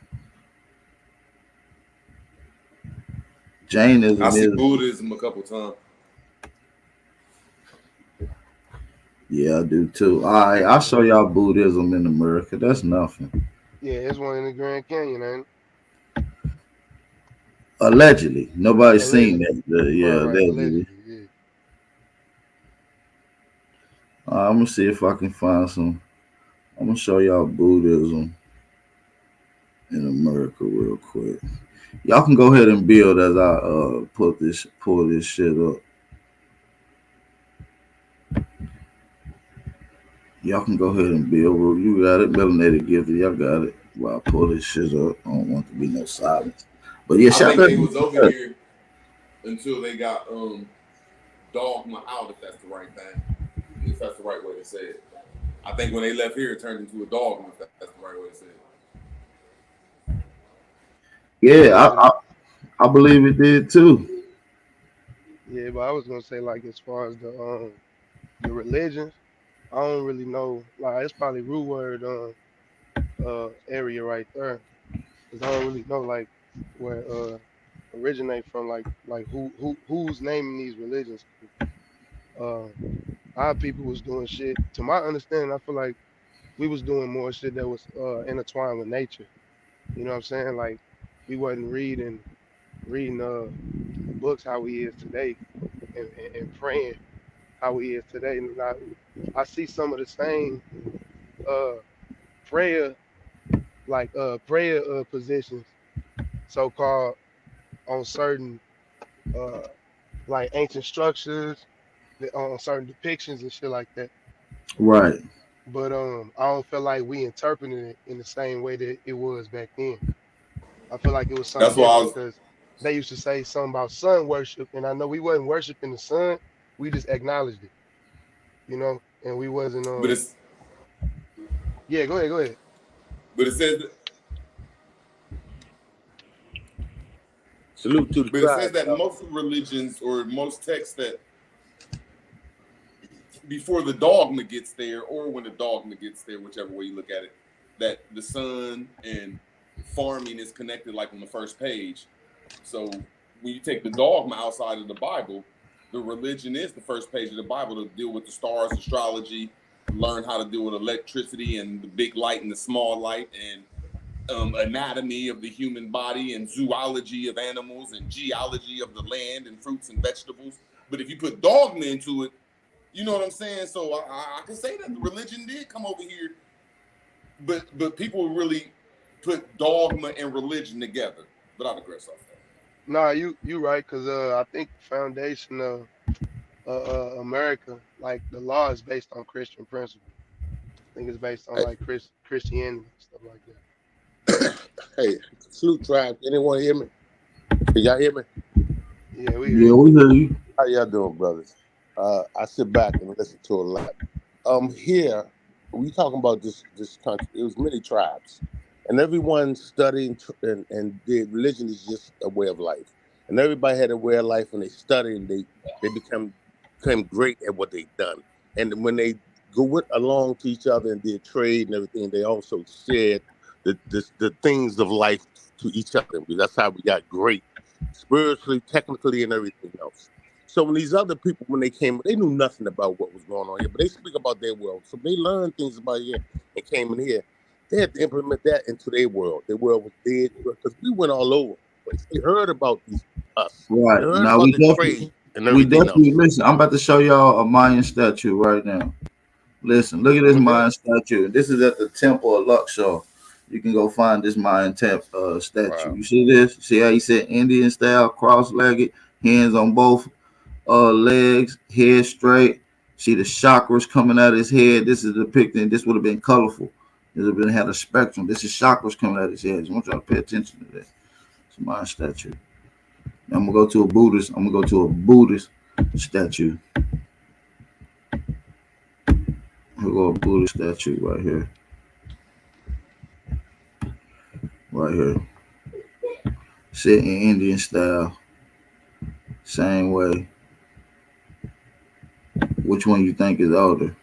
I see is Buddhism a couple times. Yeah, I do too. All right, I'll show y'all Buddhism in America. That's nothing. Yeah, there's one in the Grand Canyon, ain't it? Allegedly. Nobody's seen Allegedly. that. Yeah, Right, allegedly. yeah. I'm gonna see if I can find some. I'm gonna show y'all Buddhism in America real quick. Y'all can go ahead and build as I pull this shit up. Y'all can go ahead and build. You got it. Melanated gifted. Y'all got it. While I pull this shit up. I don't want to be no silence. But yeah, I shout think out they was over to here until they got dogma out, if that's the right thing. If that's the right way to say it. I think when they left here, it turned into a dogma, if that's the right way to say it. Yeah, I believe it did too. Yeah, but I was gonna say, like, as far as the religions, I don't really know. Like, it's probably root word area right there, because I don't really know like where originate from, like who's naming these religions. Uh, our people was doing shit. To my understanding, I feel like we was doing more shit that was intertwined with nature. You know what I'm saying? Like, we wasn't reading books how we is today, and praying how we is today. And I see some of the same uh prayer prayer positions, so called, on certain uh like ancient structures, on certain depictions and shit like that. Right. But I don't feel like we interpreted it in the same way that it was back then. I feel like it was something That's why I different was. because they used to say something about sun worship, and I know we wasn't worshiping the sun, we just acknowledged it, and we wasn't But it's yeah, go ahead. but it says Salute to the but it says tribe, that y'all. most religions or most texts that before the dogma gets there, or when the dogma gets there, whichever way you look at it, that the sun and farming is connected, like on the first page. So when you take the dogma outside of the Bible, the religion is the first page of the Bible to deal with the stars, astrology, learn how to deal with electricity and the big light and the small light, and anatomy of the human body and zoology of animals and geology of the land and fruits and vegetables. But if you put dogma into it, you know what I'm saying? So I can say that the religion did come over here, but people really put dogma and religion together. But I digress off that. Nah, you right, cause I think the foundation of America, like the law, is based on Christian principles. I think it's based on Hey, like Christianity and stuff like that. hey, salute tribe. Anyone hear me? Can y'all hear me? Yeah, we hear Yeah, you. we hear you. How y'all doing, brothers? I sit back and listen to a lot. Here we talking about this country. It was many tribes, and everyone studying and their religion is just a way of life. And everybody had a way of life, and they studied and they became great at what they done. And when they go along to each other and did trade and everything, they also shared the things of life to each other. Because that's how we got great spiritually, technically, and everything else. So when these other people, when they came, they knew nothing about what was going on here, but they speak about their world. So they learned things about here and came in here. They had to implement that into their world. Their world was dead because we went all over the place. They heard about us. They Right. heard Now about the trade and we everything else. definitely listen. I'm about to show y'all a Mayan statue right now. Listen, look at this Okay. Mayan statue. This is at the Temple of Luxor. You can go find this Mayan statue. Wow. You see this? See how he said Indian style, cross-legged, hands on both legs, head straight. See the chakras coming out of his head. This is depicting. This would have been colorful. This would have been had a spectrum. This is chakras coming out of his head. I just want y'all to pay attention to that. It's a Mayan statue. Now I'm gonna go to a Buddhist. I'm gonna go to a Buddhist statue. We'll go a Buddhist statue right here. Right here. Sit in Indian style. Same way. Which one you think is older?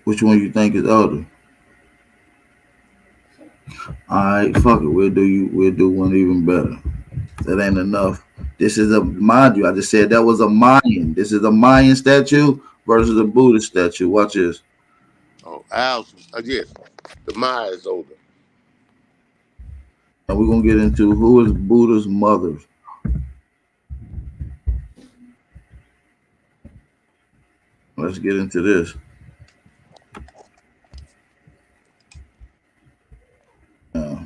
Which one you think is older? Alright, fuck it. We'll do one even better. That ain't enough. This is a mind you, I just said that was a Mayan. This is a Mayan statue versus a Buddhist statue. Watch this. Oh, Al's, yes, the Maya is older. And we're gonna get into who is Buddha's mother. Let's get into this. Now,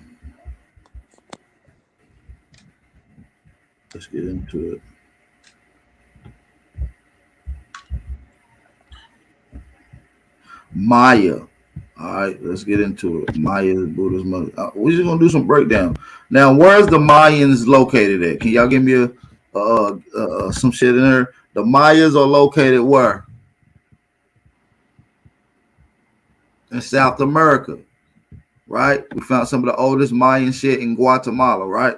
let's get into it. Maya. All right, let's get into it. Maya is Buddha's mother. We're just gonna do some breakdown. Now, where's the Mayans located at? Can y'all give me some shit in there? The Mayas are located where? In South America, right? We found some of the oldest Mayan shit in Guatemala, right?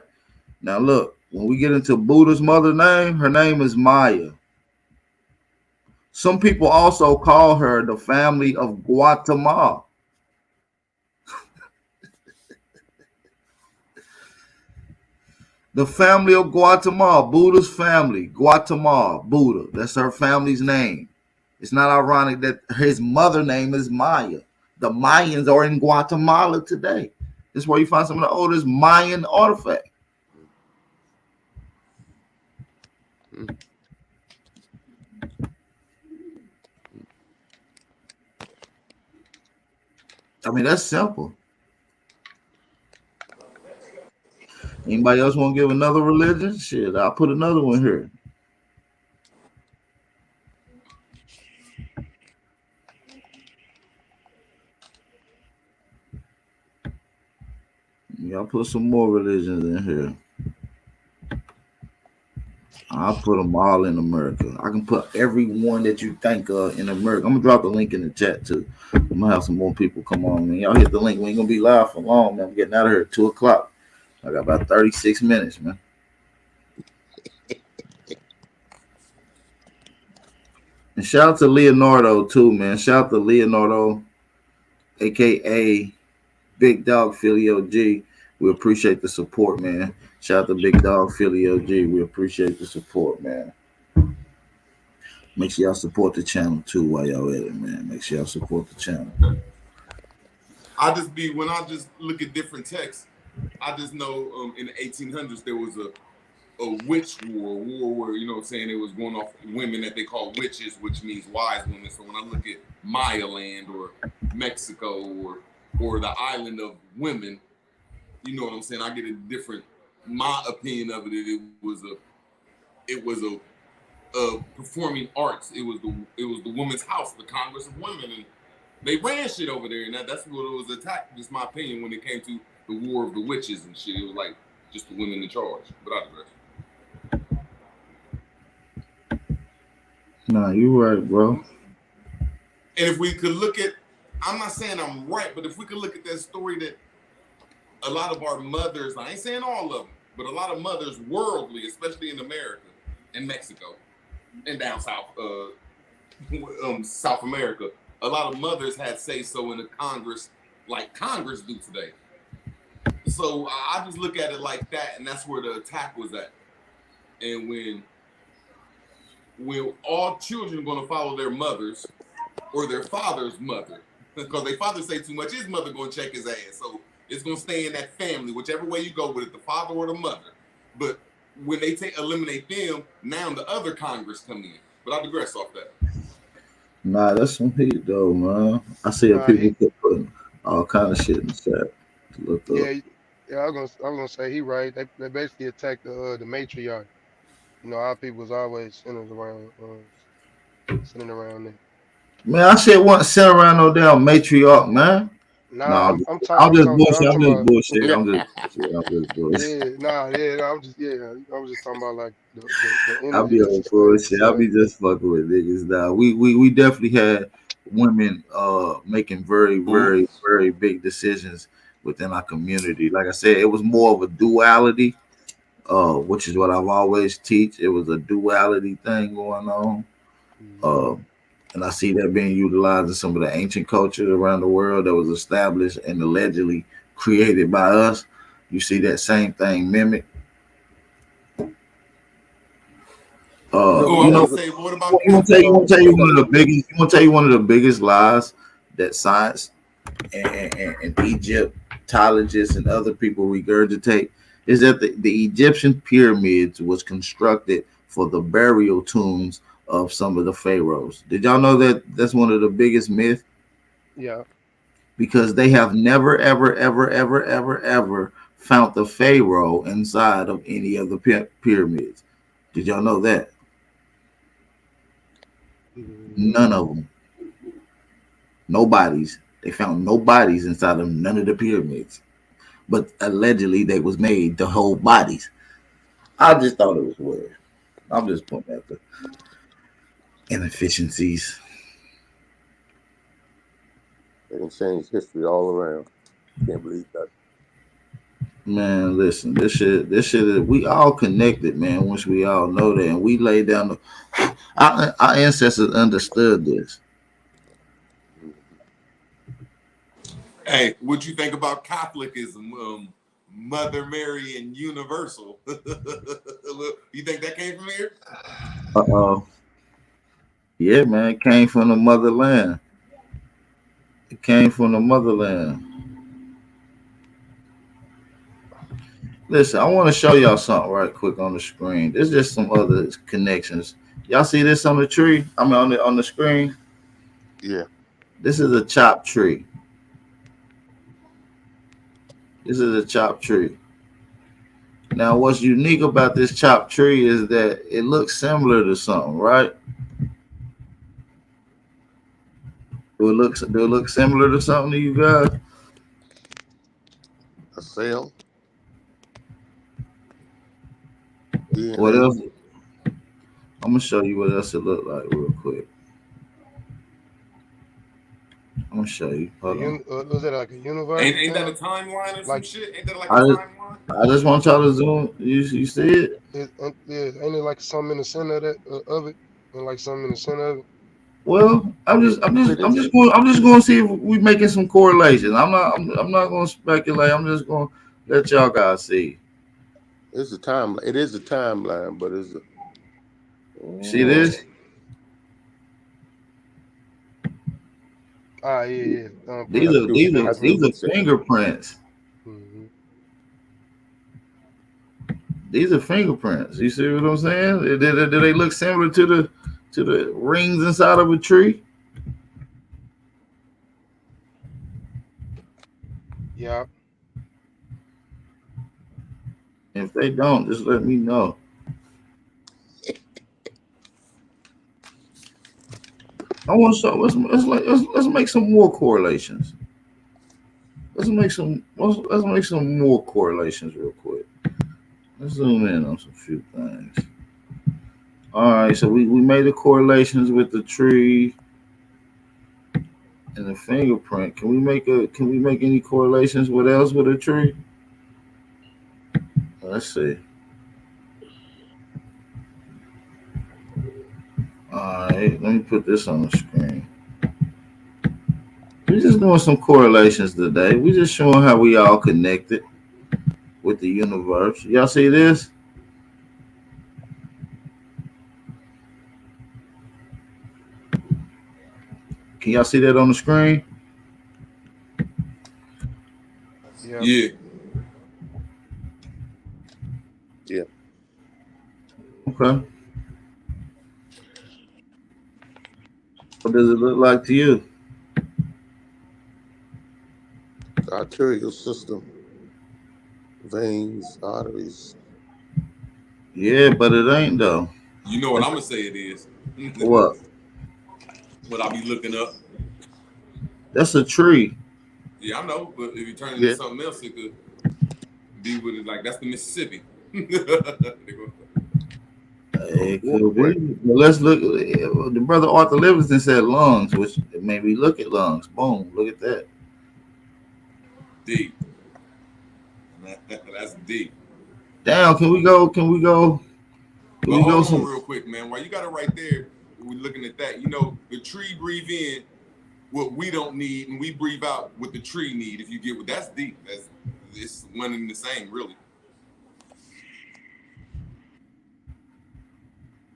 Now, look, when we get into Buddha's mother name, her name is Maya. Some people also call her the family of Guatemala. The family of Guatemala, Buddha's family, Guatemala, Buddha. That's her family's name. It's not ironic that his mother name is Maya. The Mayans are in Guatemala today. This is where you find some of the oldest Mayan artifacts. I mean, that's simple. Anybody else want to give another religion? Shit, I'll put another one here. Y'all put some more religions in here. I'll put them all in America. I can put every one that you think of in America. I'm gonna drop the link in the chat too. I'm gonna have some more people come on, man. Y'all hit the link. We ain't gonna be live for long, man. I'm getting out of here at 2 o'clock. I got about 36 minutes, man. And shout out to Leonardo too, man. Shout out to Leonardo, aka Big Dog Filio G. We appreciate the support, man. Shout out to Big Dog Filio G. We appreciate the support, man. Make sure y'all support the channel too while y'all at it, man. Make sure y'all support the channel. When I just look at different texts, I just know in the 1800s there was a witch war where, you know what I'm saying, it was going off women that they call witches, which means wise women. So when I look at Maya land or Mexico or the island of women, you know what I'm saying, I get a different, my opinion of it, it was a performing arts. It was the women's house, the Congress of Women, and they ran shit over there, and that's what it was attacked. Just my opinion when it came to the war of the witches and shit. It was like just the women in charge. But I digress. Nah, you right, bro. And if we could look at, I'm not saying I'm right, but if we could look at that story that a lot of our mothers, I ain't saying all of them, but a lot of mothers worldly, especially in America and Mexico and down south, South America, a lot of mothers had say so in the Congress, like Congress do today. So I just look at it like that, and that's where the attack was at. And when all children are going to follow their mothers or their father's mother, because their father say too much, his mother going to check his ass. So it's going to stay in that family, whichever way you go with it, the father or the mother. But when they eliminate them, now the other Congress come in. But I digress off that. Nah, that's some heat though, man. I see people keep putting all kind of shit in the chat to look up. Yeah, I was gonna say he right. They basically attacked the matriarch. You know, our people was always centered around that. Man, I said wasn't sent around no damn matriarch, man. Nah, No, I'm I'm just bullshit. talking about. Bullshit. I'm just bullshit. I'm just talking about like the I'll energy be that's on sustained. bullshit. I'll be just fucking with niggas now. We definitely had women making very, very, very big decisions within our community. Like I said, it was more of a duality, which is what I've always teach. It was a duality thing going on. And I see that being utilized in some of the ancient cultures around the world that was established and allegedly created by us. You see that same thing mimicked. You know, What about you want to tell you one of the biggest. You want to tell you one of the biggest lies that science and Egyptologists and other people regurgitate is that the Egyptian pyramids was constructed for the burial tombs of some of the pharaohs. Did y'all know that that's one of the biggest myths? Yeah. Because they have never, ever found the pharaoh inside of any of the pyramids. Did y'all know that? None of them. No bodies. They found no bodies inside of none of the pyramids. But allegedly they was made to hold bodies. I just thought it was weird. I'm just pointing at the inefficiencies. They can change history all around. Can't believe that. Man, listen, this shit is, we all connected, man. Once we all know that, and we lay down our ancestors understood this. Hey, what you think about Catholicism, Mother Mary and Universal? You think that came from here? Yeah, man, it came from the motherland. It came from the motherland. Listen, I want to show y'all something right quick on the screen. There's just some other connections. Y'all see this on the tree? I mean, on the screen. Yeah. This is a chopped tree. This is a chopped tree. Now, what's unique about this chopped tree is that it looks similar to something, right? Do it look similar to something to you guys? A cell, What DNA. else? I'm gonna show you what else it look like real quick. I'm gonna show you. Hold on. Was that like a universe? Ain't that a timeline or some Like shit? Ain't that like a I just, timeline? I just want y'all to zoom. You see it? ain't it like something in the center of that of it, and like something in the center of it? Well, It is. I'm just going to see if we making some correlations. I'm not going to speculate. I'm just going to let y'all guys see. It's a timeline. It is a timeline, but it's a. See Oh, this? Ah, yeah. I Thumbprint. see. I see These what are you're saying. fingerprints. Hmm. These are fingerprints. You see what I'm saying? Do they look similar to the rings inside of a tree? Yeah. If they don't, just let me know. I want to show. Let's make some more correlations. Let's make some more correlations real quick. Let's zoom in on some few things. All right, so we made the correlations with the tree and the fingerprint. Can we make any correlations with else with a tree? Let's see. All right, let me put this on the screen. We're just doing some correlations today. We're just showing how we all connected with the universe. Y'all see this? Can y'all see that on the screen? Yep. Yeah. Yeah. Okay. What does it look like to you? The arterial system, veins, arteries. Yeah, but it ain't though. You know what I'm gonna say it is. What? What I'll be looking up. That's a tree. Yeah, I know, but if you turn it into Yeah. something else, it could be with it like that's the Mississippi. It Water could break. be. But let's look. The brother Arthur Livingston said lungs, which made me look at lungs. Boom, look at that. D. That's D. Damn, can we go? Can we go? Can But we go hold on some? real quick, man. While you got it right there, we're looking at that. You know, the tree breathe in what we don't need, and we breathe out what the tree need. If you get what that's deep. That's it's one and the same, really.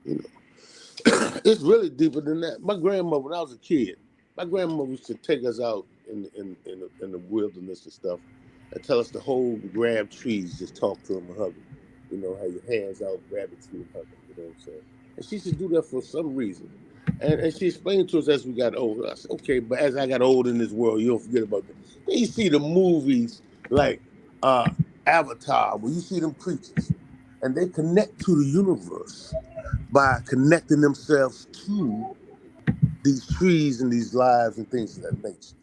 You know, it's really deeper than that. My grandmother, when I was a kid, my grandmother used to take us out in the wilderness and stuff, and tell us to hold, grab trees, just talk to them and hug them. You know, have your hands out, grab a tree and hug them. You know what I'm saying? And she used to do that for some reason. And she explained to us as we got older. I said, okay, but as I got older in this world, you don't forget about that. Then you see the movies like Avatar, where you see them creatures, and they connect to the universe by connecting themselves to these trees and these lives and things of that nature.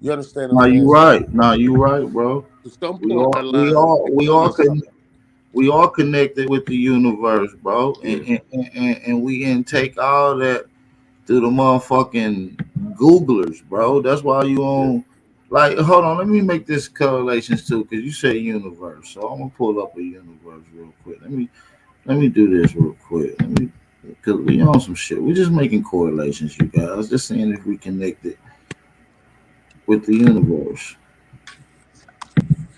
You understand what No, I'm saying? you So right. No, you right, bro. to some We point in all, our we lives, all, they we taught all us can. something. We all connected with the universe, bro, Yeah. and we can take all that through the motherfucking Googlers, bro. That's why you Yeah. on. Like, hold on, let me make this correlations too, because you say universe, so I'm gonna pull up a universe real quick. Let me do this real quick. Because we on some shit. We're just making correlations, you guys. Just seeing if we connected with the universe.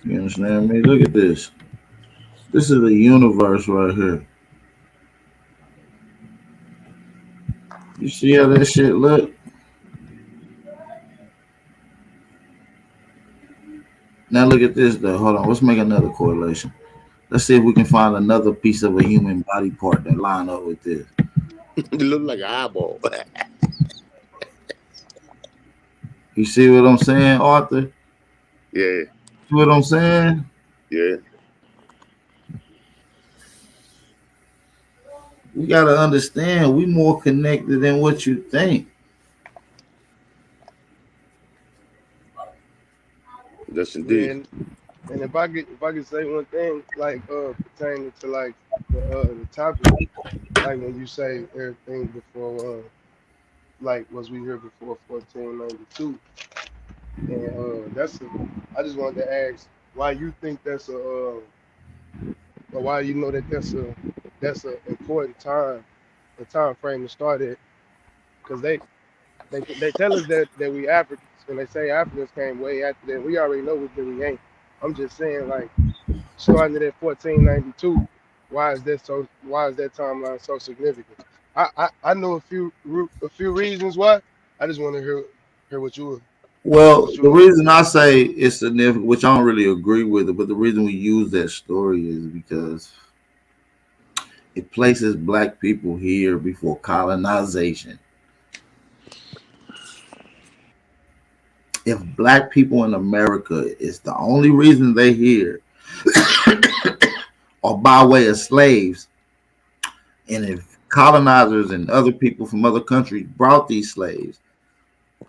You understand me? Look at this. This is a universe right here. You see how that shit look? Now look at this though. Hold on. Let's make another correlation. Let's see if we can find another piece of a human body part that line up with this. It looked like an eyeball. You see what I'm saying, Arthur? Yeah. See what I'm saying? Yeah. We gotta understand we more connected than what you think. Yes, Yeah, indeed. and if I could say one thing, like pertaining to like the topic, like when you say everything before like was we here before 1492, and I just wanted to ask why you think that's or why you know that that's a important a time frame to start at, because they tell us that we Africans, and they say Africans came way after that. We already know that we ain't. I'm just saying, like, starting at 1492, why is that timeline so significant? I know a few reasons why. I just want to hear Well, what the you reason I say it's significant, which I don't really agree with it, but the reason we use that story is because it places black people here before colonization. If black people in America is the only reason they here or by way of slaves, and if colonizers and other people from other countries brought these slaves,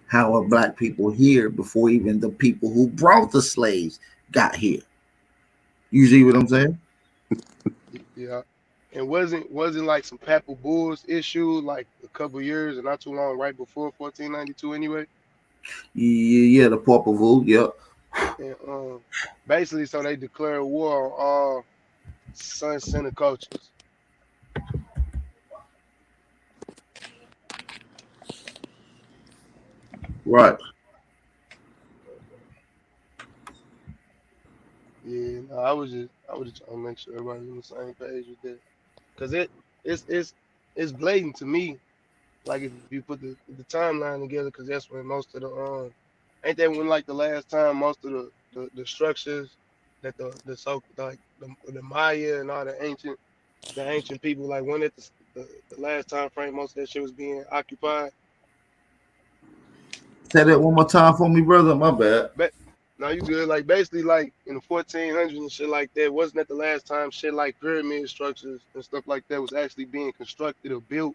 how are black people here before even the people who brought the slaves got here? You see what I'm saying? yeah. And wasn't like some Papal Bulls issue like a couple years and not too long right before 1492 anyway. Yeah, the Purple Voodoo, yep. And basically, so they declared war on all sun-centered cultures. Right. Yeah, no, I was just trying to make sure everybody was on the same page with that, cause it's blatant to me. Like if you put the timeline together, cause that's when most of the ain't that when like the last time most of the structures that the so like the Maya and all the ancient people like when at the last time frame most of that shit was being occupied. Say that one more time for me, brother. My bad. But now you good. Like basically, like in the 1400s and shit like that. Wasn't that the last time shit like pyramid structures and stuff like that was actually being constructed or built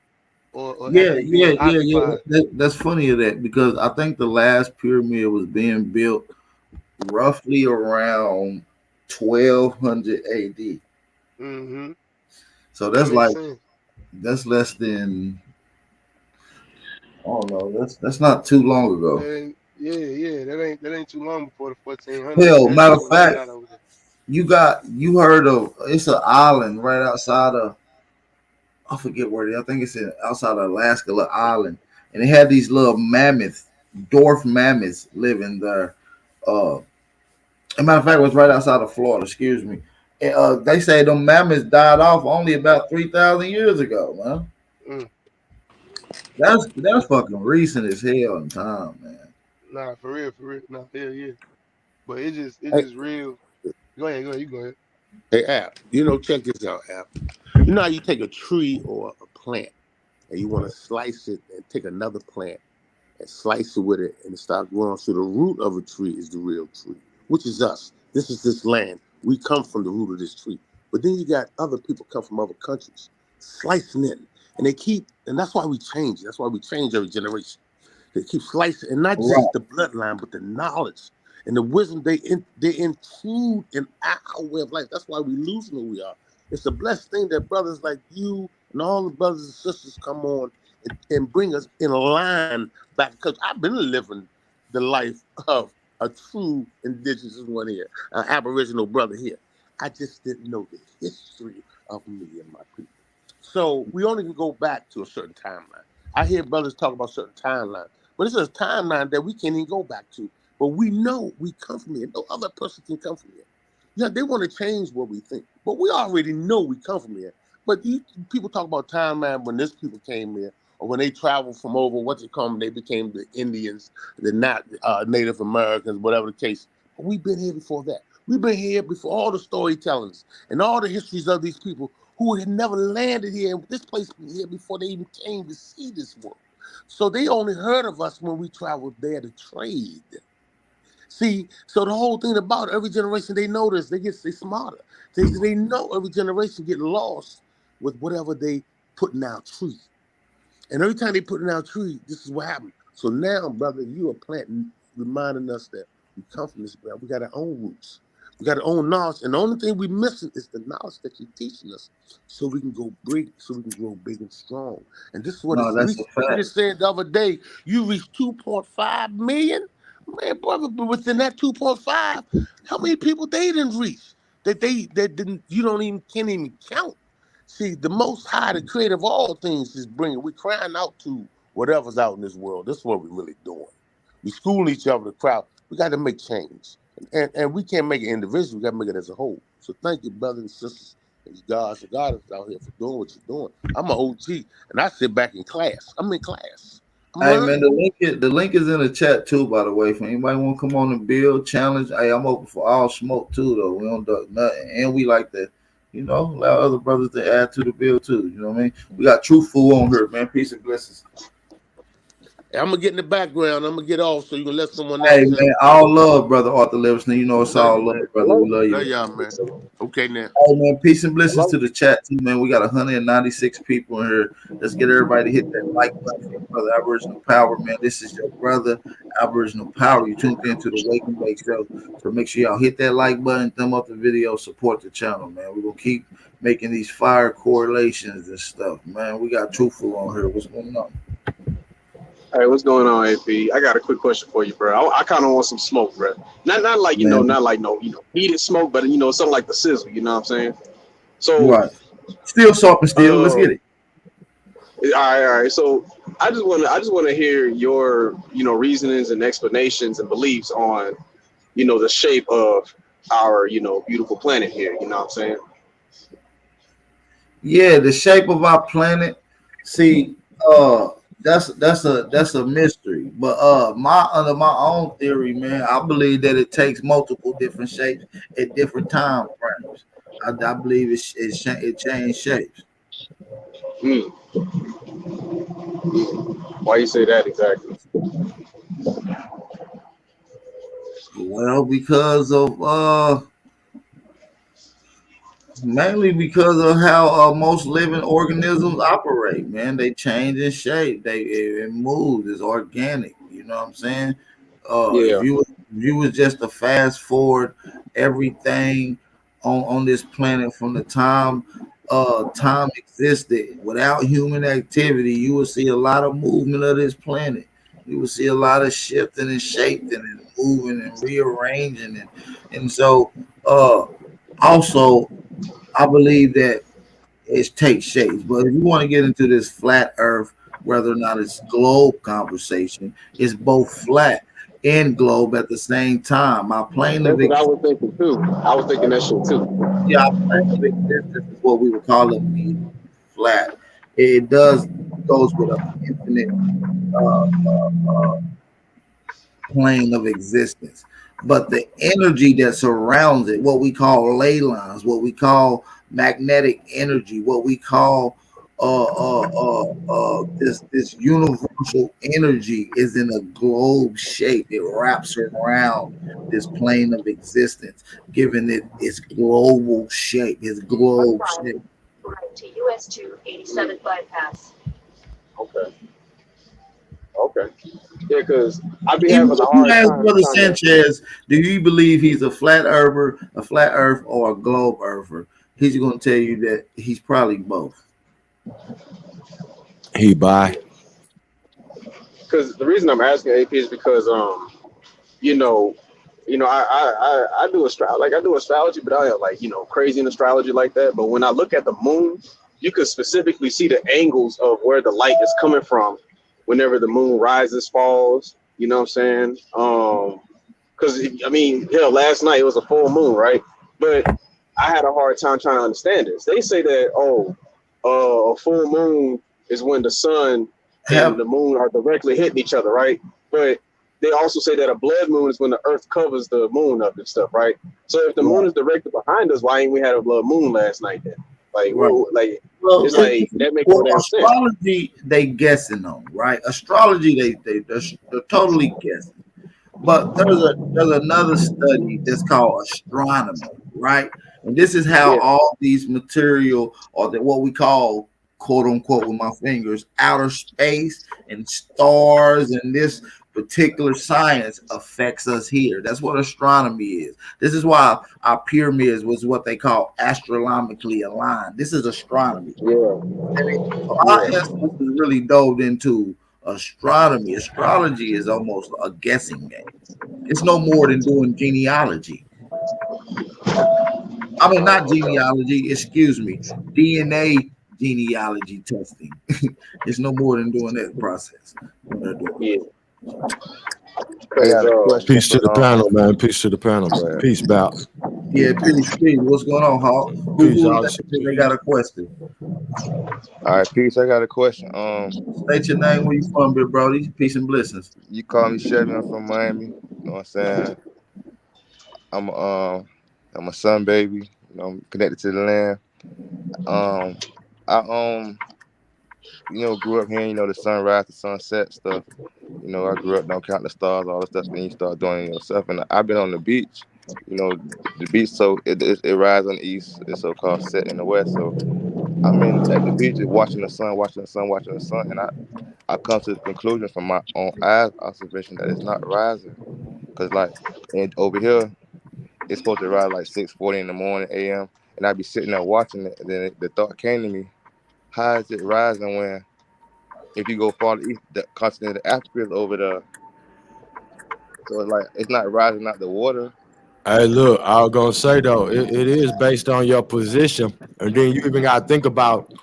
or Yeah, actually yeah, being yeah, yeah. occupied? That's funny of that because I think the last pyramid was being built roughly around 1200 AD. Mm-hmm. So That that's makes like sense. that's less than I don't know. That's not too long ago. Yeah. That ain't too long before the 1400s, Hell, matter especially of when they fact, got over there. you heard of it's an island right outside of I forget where it is. I think it's in outside of Alaska, little island, and they had these little mammoths, dwarf mammoths living there. As a matter of fact, it was right outside of Florida. Excuse me. And, they say the mammoths died off only about 3,000 years ago, man. Mm, That's nah, fucking recent as hell in time, man. nah, for real, nah, yeah. But it's Hey, just real. Go ahead, you go ahead. hey, App. Check this out, App. You know how you take a tree or a plant and you want to slice it and take another plant and slice it with it and start growing. So the root of a tree is the real tree, which is us. This is this land. We come from the root of this tree. But then you got other people come from other countries slicing it. And they keep, and that's why we change. That's why we change every generation. They keep slicing, and not Right. just the bloodline, but the knowledge and the wisdom they include in our way of life. That's why we losing who we are. It's a blessed thing that brothers like you and all the brothers and sisters come on and bring us in line back. Because I've been living the life of a true indigenous one here, an Aboriginal brother here. I just didn't know the history of me and my people. So we only can go back to a certain timeline. I hear brothers talk about certain timelines, but it's a timeline that we can't even go back to. But we know we come from here. No other person can come from here. Yeah, they want to change what we think, but we already know we come from here. But people talk about timeline when this people came here, or when they traveled from over what's it called, they became the Indians, the not Native Americans, whatever the case. But we've been here before that. We've been here before all the storytellings and all the histories of these people who had never landed here. This place been here before they even came to see this world. So they only heard of us when we traveled there to trade. See, so the whole thing about every generation, they notice they smarter. They know every generation get lost with whatever they putting out trees. And every time they putting out trees, this is what happened. So now, brother, you are planting, reminding us that we come from this ground. We got our own roots. We got our own knowledge. And the only thing we're missing is the knowledge that you're teaching us so we can go big, so we can grow big and strong. And this is what No, it's that's a reached. You fact. just said the other day, you reached 2.5 million. Man, brother, but within that 2.5, how many people they didn't reach? That didn't, you don't even can't even count. See, the Most High, the Creator of all things, is bringing. We're crying out to whatever's out in this world. This is what we're really doing. We schooling each other to crowd. We got to make change, and we can't make it individually. We got to make it as a whole. So thank you, brothers and sisters, and you guys and goddess out here for doing what you're doing. I'm an OG, and I sit back in class. I'm in class. I'm Hey man, learning. the link is in the chat too, by the way. If anybody want to come on and build challenge, hey, I'm open for all smoke too, though. We don't duck nothing, and we like to, allow other brothers to add to the build too. You know what I mean? We got Truthful on here, man. Peace and blessings. I'm gonna get in the background. I'm gonna get off so you can let someone Hey else in. man, all love, brother Arthur Livingston. You know it's Love all you, love, man. brother. We love you, Love man. y'all, man. Okay, now. Hey man, peace and blessings Hello. to the chat too, man. We got 196 people in here. Let's get everybody to hit that like button for your brother Aboriginal Power, man. This is your brother Aboriginal Power. You tuned into the Wake and Bake Show, so make sure y'all hit that like button, thumb up the video, support the channel, man. We're gonna keep making these fire correlations and stuff, man. We got Truthful on here. What's going on? Hey, what's going on, AP? I got a quick question for you, bro. I kind of want some smoke, bro. Not like Man, not like no heated smoke, but something like the sizzle. You know what I'm saying? So, right. Still salt and steel. Let's get all it. right. So I just want to hear your reasonings and explanations and beliefs on the shape of our beautiful planet here. You know what I'm saying? Yeah, the shape of our planet. See, that's a mystery. But my under my own theory, man, I believe that it takes multiple different shapes at different time frames. I believe it changed shapes. Mm. Why you say that exactly? Well, because of mainly because of how most living organisms operate, man. They change in shape. It moves. It's organic. You know what I'm saying? If Yeah. you was just to fast forward everything on this planet from the time existed without human activity, you would see a lot of movement of this planet. You would see a lot of shifting and shaping and moving and rearranging and so also I believe that it takes shapes. But if you want to get into this flat Earth, whether or not it's globe conversation, it's both flat and globe at the same time. My plane That's of what I existence, was thinking too. I was thinking that shit too. yeah, our plane of existence is what we would call a medium flat. It does goes with an infinite uh, plane of existence. But the energy that surrounds it, what we call ley lines, what we call magnetic energy, what we call this universal energy is in a globe shape. It wraps around this plane of existence, giving it its global shape, its globe shape. To US 287 bypass. Okay. Okay. Yeah, because I'd be Even having a if you hard ask time Brother trying to. Sanchez, do you believe he's a flat earth, or a globe earther? He's going to tell you that he's probably both. He bi. Because the reason I'm asking AP is because you know, I do I do astrology, but I am like crazy in astrology like that. But when I look at the moon, you could specifically see the angles of where the light is coming from whenever the moon rises, falls. You know what I'm saying? Because I mean, hell, last night it was a full moon, right? But I had a hard time trying to understand this. They say that a full moon is when the sun and Have the moon are directly hitting each other, right? But they also say that a blood moon is when the earth covers the moon up and stuff, right? So if the moon right, is directly behind us, why ain't we had a blood moon last night then? Like, right. Well, it's like that makes no damn sense. astrology they guessing on, right? Astrology they're totally guessing. But there's another study that's called astronomy, right? And this is how Yeah. all these material or what we call quote unquote with my fingers, outer space and stars and this particular science affects us here. That's what astronomy is. This is why our pyramids was what they call astronomically aligned. This is astronomy. Yeah. So our ancestors really dove into astronomy. Astrology is almost a guessing game. It's no more than doing genealogy. I mean, not genealogy, excuse me, DNA genealogy testing. It's no more than doing that process. What they're doing. Yeah. I got a question. Peace to the panel, man. Peace to the panel. Peace, Bout. Yeah, peace. What's going on, Hawk? Who they got a question? All right, peace. I got a question. State your name, where you from, big brody. Peace and blessings. You call me Chevy. I'm from Miami. You know what I'm saying? I'm a son baby. You know, I'm connected to the land. I grew up here. You know, the sunrise, the sunset stuff. You know, I grew up don't count the stars, all the stuff. Then you start doing it yourself. And I've been on the beach. You know, the beach. So it rises on the east. It's so called set in the west. So I'm at the beach, just watching the sun, and I come to the conclusion from my own eyes observation that it's not rising, cause and over here it's supposed to rise like 6:40 in the morning a.m. and I'd be sitting there watching it, and then the thought came to me, how is it rising when if you go farther east, the continent of Africa is over there, so it's like it's not rising out the water. Hey, look, I was gonna say though, it is based on your position, and then you even gotta think about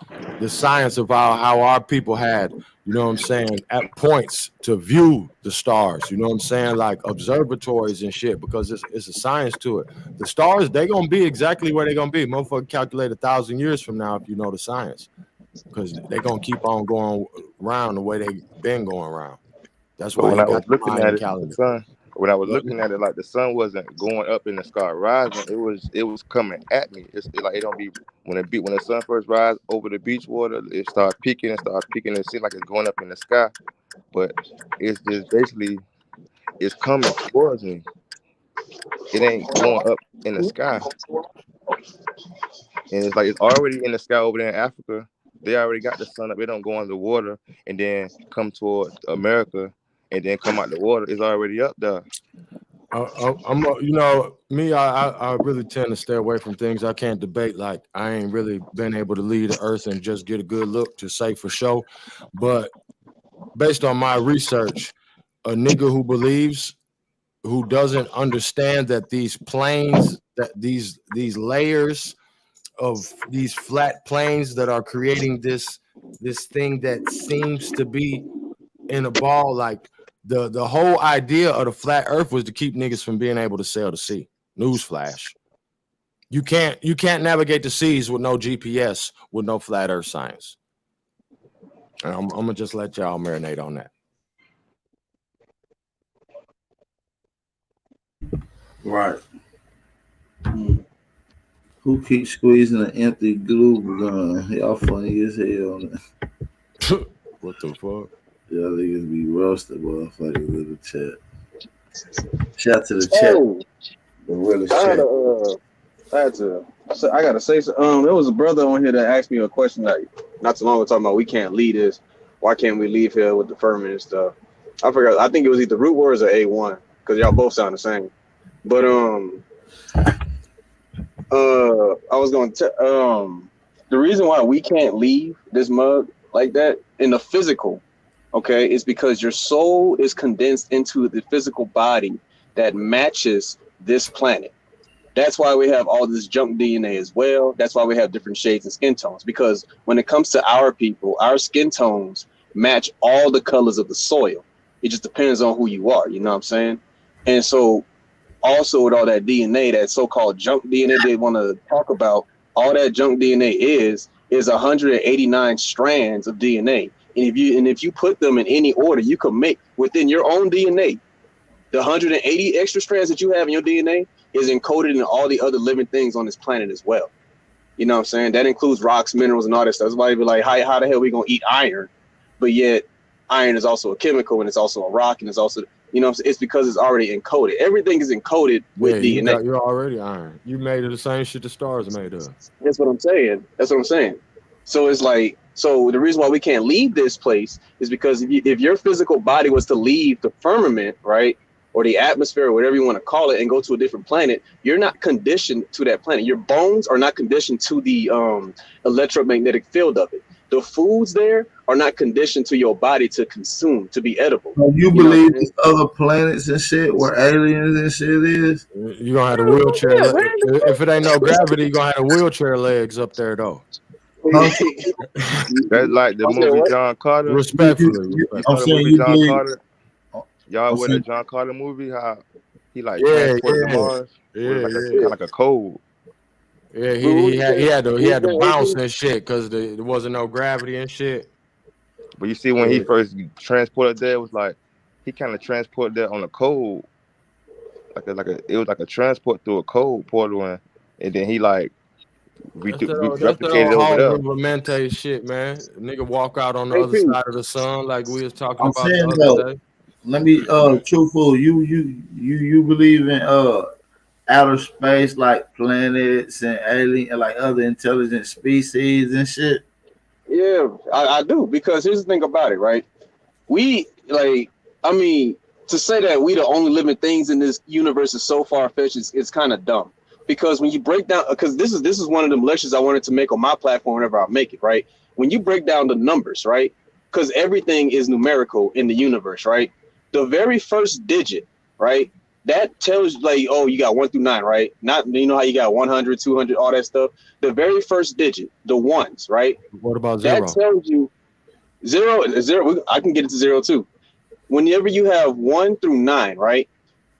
the science of how our people had, you know what I'm saying, at points to view the stars, you know what I'm saying, like observatories and shit, because it's a science to it. The stars, they gonna be exactly where they gonna be. Motherfucker calculate 1,000 years from now if you know the science, because they gonna keep on going around the way they been going around. That's why When I you was got looking at it, calendar. the sun. When I was looking at it, like the sun wasn't going up in the sky rising. It was coming at me. Like it don't be when the sun first rise over the beach water, it starts peaking. It seems like it's going up in the sky, but it's just basically it's coming towards me. It ain't going up in the sky, and it's like it's already in the sky over there in Africa. They already got the sun up. It don't go under the water and then come toward America and then come out the water. It's already up there. You know, me, I really tend to stay away from things I can't debate. Like I ain't really been able to leave the earth and just get a good look to say for sure. But based on my research, a nigga who doesn't understand that these planes, that these layers of these flat planes that are creating this thing that seems to be in a ball, like the whole idea of the flat earth was to keep niggas from being able to sail the sea. Newsflash. You can't navigate the seas with no GPS, with no flat earth science. And I'm gonna just let y'all marinate on that. Right. Who keeps squeezing an empty glue gun? Y'all funny as hell. What the fuck? Y'all niggas be roasted, motherfuckers in the chat. Shout to the chat. The realest chat. I gotta say, there was a brother on here that asked me a question like not too long ago talking about we can't leave this. Why can't we leave here with the firmament and stuff? I forgot. I think it was either root words or A1 because y'all both sound the same. But I was going to the reason why we can't leave this mug like that in the physical, okay, is because your soul is condensed into the physical body that matches this planet. That's why we have all this junk DNA as well. That's why we have different shades and skin tones, because when it comes to our people, our skin tones match all the colors of the soil. It just depends on who you are, you know what I'm saying? And so also with all that DNA, that so-called junk DNA they want to talk about, all that junk DNA is 189 strands of DNA. And if you put them in any order, you can make within your own DNA, the 180 extra strands that you have in your DNA is encoded in all the other living things on this planet as well. You know what I'm saying? That includes rocks, minerals, and all that stuff. Somebody be like, how the hell are we going to eat iron? But yet iron is also a chemical and it's also a rock and it's also, you know, it's because it's already encoded. Everything is encoded with DNA. You're already iron. You made it the same shit the stars made of. That's what I'm saying. So it's like So the reason why we can't leave this place is because if your physical body was to leave the firmament, right, or the atmosphere, or whatever you want to call it, and go to a different planet, you're not conditioned to that planet. Your bones are not conditioned to the electromagnetic field of it. The foods there are not conditioned to your body to consume, to be edible. So you You know what believe I'm saying? there's other planets and shit where aliens and shit is? You gonna have the wheelchair. Yeah, man. If it ain't no gravity, you gonna have the wheelchair legs up there though. Huh? That's like the I said movie what? John Carter. Respectfully. You I'm saw the saying movie you John believe. Carter? Y'all I'm with the saying John Carter movie? How he like Yeah, transported to yeah, Mars with like a yeah, kind of like a code. yeah. Who He had to bounce said and shit because there wasn't no gravity and shit. But you see, when he Yeah. first transported there, it was like he kind of transported there on a code, it was like a transport through a code portal, and then he like That's the old replicated over there. Hollywood Mente shit, man. Nigga walk out on the other AP? side of the sun like we was talking I'm about the saying other though. day. Let me truthful. You believe in outer space like planets and alien like other intelligent species and shit. Yeah, I do, because here's the thing about it, right? We like, I mean, to say that we the only living things in this universe is so far fetched. It's kind of dumb, because when you break down, because this is one of them lectures I wanted to make on my platform whenever I make it, right? When you break down the numbers, right? Because everything is numerical in the universe, right? The very first digit, right? That tells you, like, oh, you got 1 through 9, right? Not, you know how you got 100, 200, all that stuff. The very first digit, the ones, right? What about That zero? tells you zero. I can get it to zero too. Whenever you have 1 through 9, right?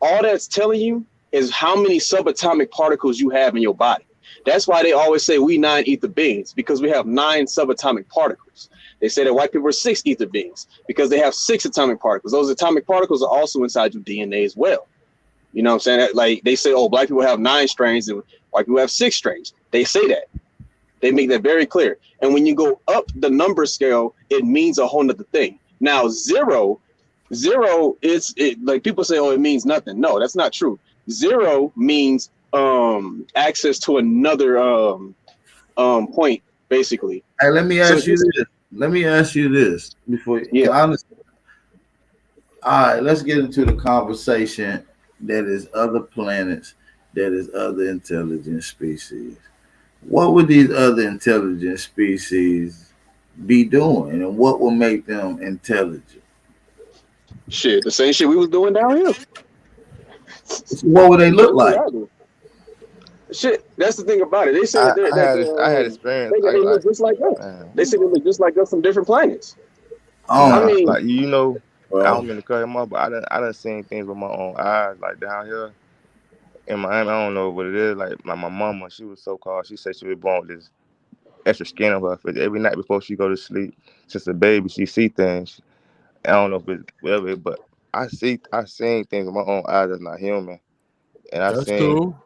All that's telling you is how many subatomic particles you have in your body. That's why they always say we 9 ether beings, because we have 9 subatomic particles. They say that white people are 6 ether beings because they have 6 atomic particles. Those atomic particles are also inside your DNA as well. You know what I'm saying? Like they say, oh, black people have 9 strains and white people have 6 strains. They say that. They make that very clear. And when you go up the number scale, it means a whole nother thing. Now, zero is like people say, oh, it means nothing. No, that's not true. Zero means access to another point, basically. Hey, let me So ask you just this. Let me ask you this before. yeah, Honestly, all right, let's get into the conversation that is other planets, that is other intelligent species. What would these other intelligent species be doing, and what will make them intelligent? shit, the same shit we was doing down here. What would they look Same shit like? I do. Shit, that's the thing about it. They say I, that I had this, I had experience. they look just like us. Man, They say they look just like us from different planets. I Um, mean, like I don't well, mean to cut him off, but I done seen things with my own eyes, like down here in Miami. I don't know what it is. Like my mama, she was so called. She said she was born with this extra skin on her face. Every night before she go to sleep, since a baby, she see things. I don't know if it's whatever, but I seen things with my own eyes that's not human, and I That's seen, cool.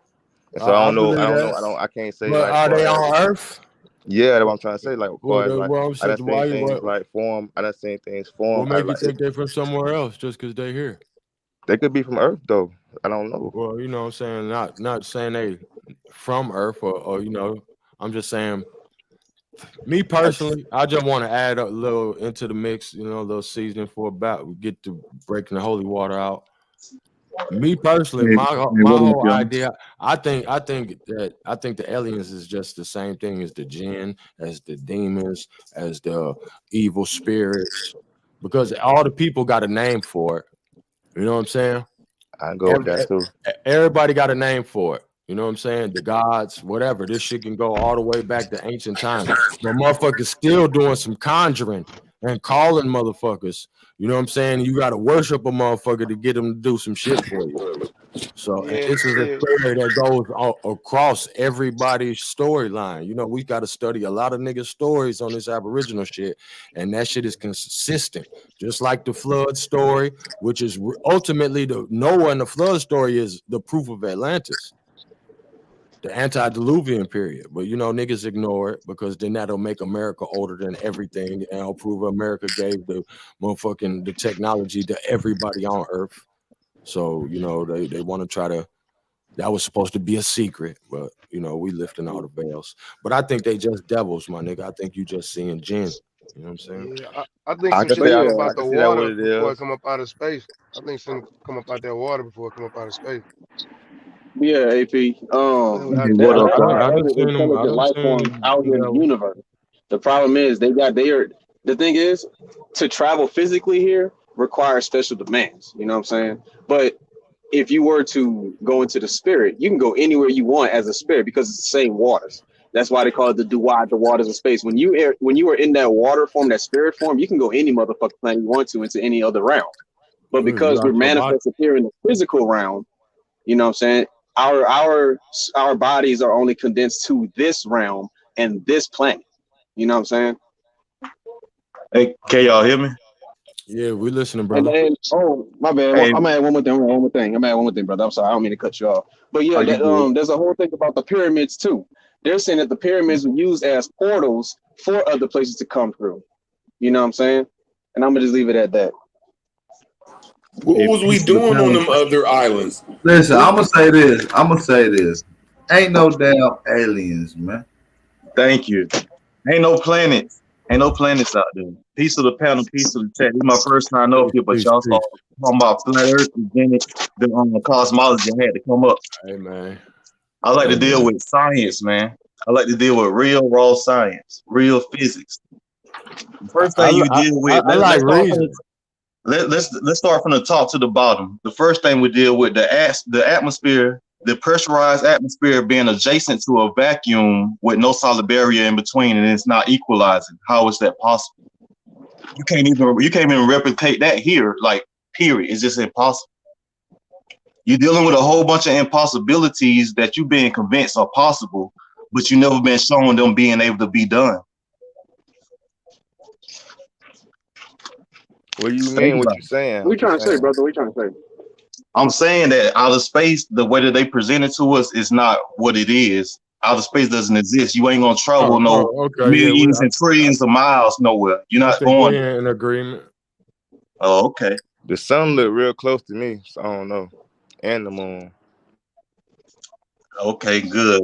and so I believe I can't say but like are they far as on Earth? yeah, that's what I'm trying to say. Like far as like Well, I'm I done saying, seen why? things like form. I done seen things form. What I make you like think they're from somewhere else just because they're here? they could be from Earth though. I don't know. Well, you know what I'm saying? Not saying they from Earth or you know, I'm just saying me I, personally, I just want to add a little into the mix, you know, a little seasoning for about we get to breaking the holy water out. Me personally, Hey, my what up, whole y'all? idea, I think the aliens is just the same thing as the jinn, as the demons, as the evil spirits, because all the people got a name for it. You know what I'm saying? I go with Every, that too. everybody got a name for it. You know what I'm saying? The gods, whatever. This shit can go all the way back to ancient times. But motherfuckers still doing some conjuring and calling motherfuckers. You know what I'm saying? You got to worship a motherfucker to get them to do some shit for you. So, and Yeah, this is a yeah. story that goes across everybody's storyline. You know, we got to study a lot of niggas' stories on this Aboriginal shit, and that shit is consistent. Just like the flood story, which is ultimately the Noah and the flood story is the proof of Atlantis, the antediluvian period. But you know, niggas ignore it because then that'll make America older than everything, and it'll prove America gave the motherfucking the technology to everybody on Earth. So you know, they want to try to That was supposed to be a secret, but you know, we lifting all the veils. But I think they just devils, my nigga. I think you just seeing jinn. You know what I'm saying? Yeah, I think I some can shit say come I, up I out can the see that what water it before it is. come up out of space. I think some come up out that water before it come up out of space. Yeah, AP. Yeah, Hey, without a what doubt. up, There I are done other seen them. I intelligent done life forms seen out them here in the devils. universe. The problem is the thing is to travel physically here requires special demands. You know what I'm saying? But if you were to go into the spirit, you can go anywhere you want as a spirit because it's the same waters. That's why they call it the duat, the waters of space. When you are in that water form, that spirit form, you can go any motherfucking planet you want to into any other realm. But You because we're out your body. manifested here in the physical realm, you know what I'm saying? Our bodies are only condensed to this realm and this planet. You know what I'm saying? Hey, can y'all hear me? Yeah, we listening, And brother. then, oh my bad, Hey, I'm gonna add one more thing. I'm gonna add one more thing, brother. I'm sorry, I don't mean to cut you off. But yeah, are you good? there's a whole thing about the pyramids too. They're saying that the pyramids were used as portals for other places to come through. You know what I'm saying? And I'm gonna just leave it at that. What Hey, was we peace to the doing on panel. them other islands? Listen, What? I'm gonna say this. Ain't no damn aliens, man. Thank you. Ain't no planets. Ain't no planets out there. Peace to the panel. Peace to the chat. This is my first time up Peace, here, but peace, y'all peace. started talking about flat Earth and then the cosmology had to come up. Hey man. I like to Hey deal man. with science, man. I like to deal with real raw science, real physics. The first I, thing you I, deal I with, I like reason. let's start from the top to the bottom. The first thing we deal with the atmosphere, the pressurized atmosphere being adjacent to a vacuum with no solid barrier in between, and it's not equalizing. How is that possible? You can't even replicate that here. Like, period. It's just impossible. You're dealing with a whole bunch of impossibilities that you've been convinced are possible, but you never been shown them being able to be done. What do you Think mean? What about you it. saying? What you What you trying to say, saying? brother? What you trying to say? I'm saying that outer space, the way that they present it to us is not what it is. Outer space doesn't exist. You ain't gonna travel no Okay, yeah, millions and trillions of miles nowhere. You're I not think going we there. in agreement. Oh, okay. The sun look real close to me, so I don't know. And the moon. Okay, good.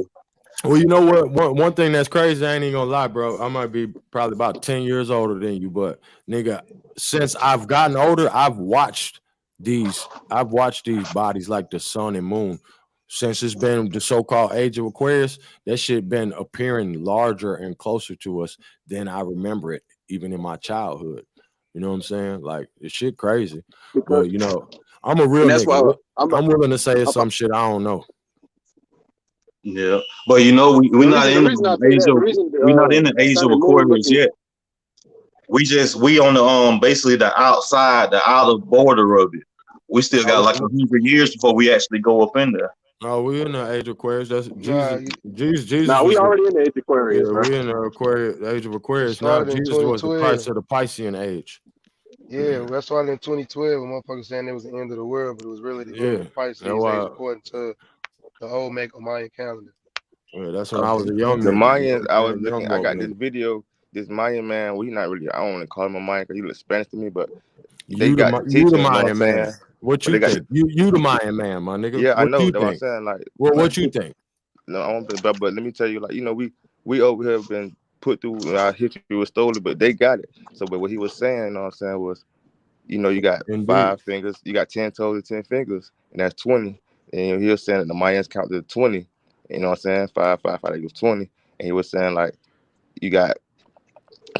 Well, you know what? One thing that's crazy, I ain't even gonna lie, bro. I might be probably about 10 years older than you, but nigga, since I've gotten older, I've watched these bodies like the sun and moon. Since it's been the so-called age of Aquarius, that shit been appearing larger and closer to us than I remember it, even in my childhood. You know what I'm saying? Like, it's shit crazy. Because, But you know, I'm a real and that's why nigga. I'm. I'm willing to say it's I'm some shit I don't know. Yeah. But you know, we're not the in reason I the say age that, of we're not in the the age sun of and moon Aquarius looking. yet. We on the basically the outside, the outer border of it. We still got like 100 years before we actually go up in there. Oh, we in the age of Aquarius. That's Nah, Jesus. Jesus Now we was the already in the age of yeah. Aquarius, bro. We in the Aquarius, age of it Aquarius now. started in Jesus was the Christ 2012. of the Piscean age. Yeah, well, that started in 2012. When motherfuckers saying it was the end of the world, but it was really the end Yeah, of the that's Pisces age why. according to the old Mayan calendar. Yeah, that's when I was a young The nigga. You know Mayans, what I I'm was saying? Young looking. I buck got this nigga. video. This Mayan man. Well, he not really. I don't want to call him a Mayan because he looks Spanish to me. But they got the You the teaching. You know what I'm Mayan saying? man. What But you they got the. think? You the Mayan man, my nigga. Yeah, I What know. you That's what I'm think? saying. Like, Well, what you think? no, I don't. But let me tell you, like, you know, we over here been put through our history was stolen, but they got it. So, but what he was saying, you know what I'm saying, was, you know, you got Indeed. 5 fingers, you got 10 toes and 10 fingers, and that's 20. And he was saying that the Mayans counted 20. You know what I'm saying? 5 equals 20. And he was saying, like, you got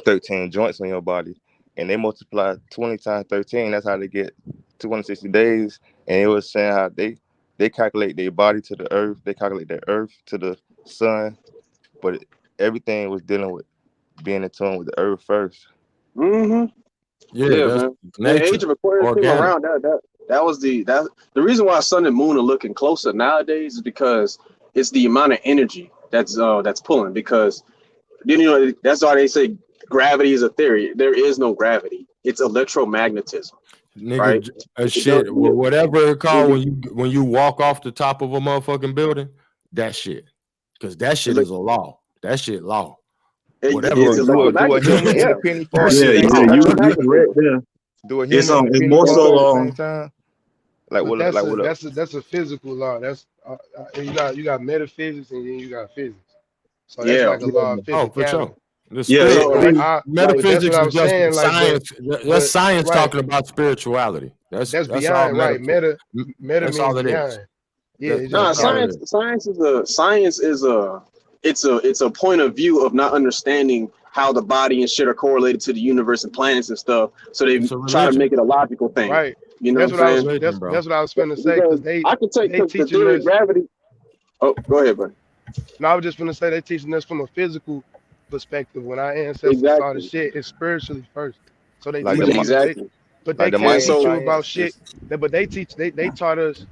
13 joints on your body, and they multiply 20 times 13. That's how they get 260 days. And it was saying how they calculate their body to the earth, they calculate their earth to the sun, but everything was dealing with being in tune with the earth first. Mm-hmm. Yeah, Yeah, that's man. The age nature, of Aquarius came organic. around. That was the reason why sun and moon are looking closer nowadays is because it's the amount of energy that's pulling. Because you know that's why they say gravity is a theory. There is no gravity. It's electromagnetism, right? Nigga, It don't, shit, whatever it called it, when you walk off the top of a motherfucking building, that shit, because that shit it, is a law. That shit law. Whatever it's it Do a called. human electromagnetism. and Yeah, a penny That fart at Yeah, the shit same yeah, law. time? you correct Electromagnetism. there. Do a It's human and a it's penny more And fart at the so same time? Like But what? Like what? that's a physical law. That's you got metaphysics and then you got physics. So that's Yeah, like a law of Oh, for physicality. sure. The yeah. spirit, So Like he I but that's what metaphysics I is was just saying. Like science. That's but science right, talking about spirituality. that's That's all beyond right. Meta That's means all it is. beyond. Yeah, it's just nah, That's all beyond. it is. science is a point of view of not understanding how the body and shit are correlated to the universe and planets and stuff. So they It's a try to religion. make it a logical thing. Right. You know what That's I'm what I It's a was saying? religion, bro. that's what I was finna say Because because I can take they because the teaching theory of us. gravity. Oh, go ahead, bro. No, I was just gonna say they teaching us from a physical perspective. When our ancestors saw the Exactly. shit, it's spiritually first. So they Like the teaching you, Exactly. but like they the can't And Mayan teach so you about science. shit. It's But they taught us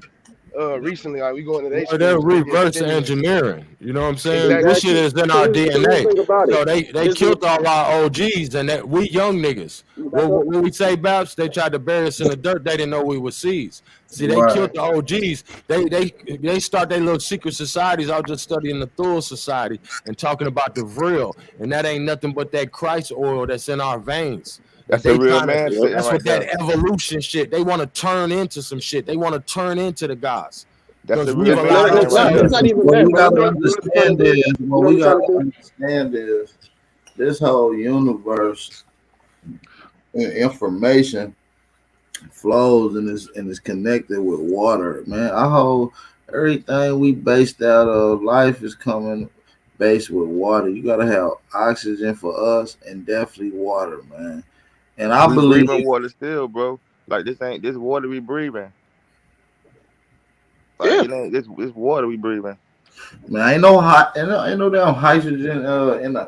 recently, like we go into their Well, they're schools, they get reverse stimulated. engineering. You know what I'm saying? This Exactly. shit exactly. is in So our here's the DNA. thing about it. So they This is killed all our OGs, and that we young niggas. back up. What we say, Babs? They tried to bury us in the dirt. They didn't know we were seeds. See, they killed Right. the OGs. They start their little secret societies. I was just studying the Thule Society and talking about the vril, and that ain't nothing but that Christ oil that's in our veins. And that's a they real trying to. man Yep. sitting That's right what that there. evolution shit. They want to turn into some shit. They want to turn into the gods That's because a we've real No, man allowed no, sitting right no, there. it's ourselves. not even What that, we bro. gotta You know what they're trying to understand do? is You what know what we they're trying gotta to do? understand is this whole universe and information flows and is connected with water, man. Our whole everything we based out of life is coming based with water. You gotta have oxygen for us and definitely water, man. And I We believe, breathing water still, bro. Like this ain't this water we breathing. Like Yeah. it ain't this water we breathing. man, ain't no hot, ain't no damn hydrogen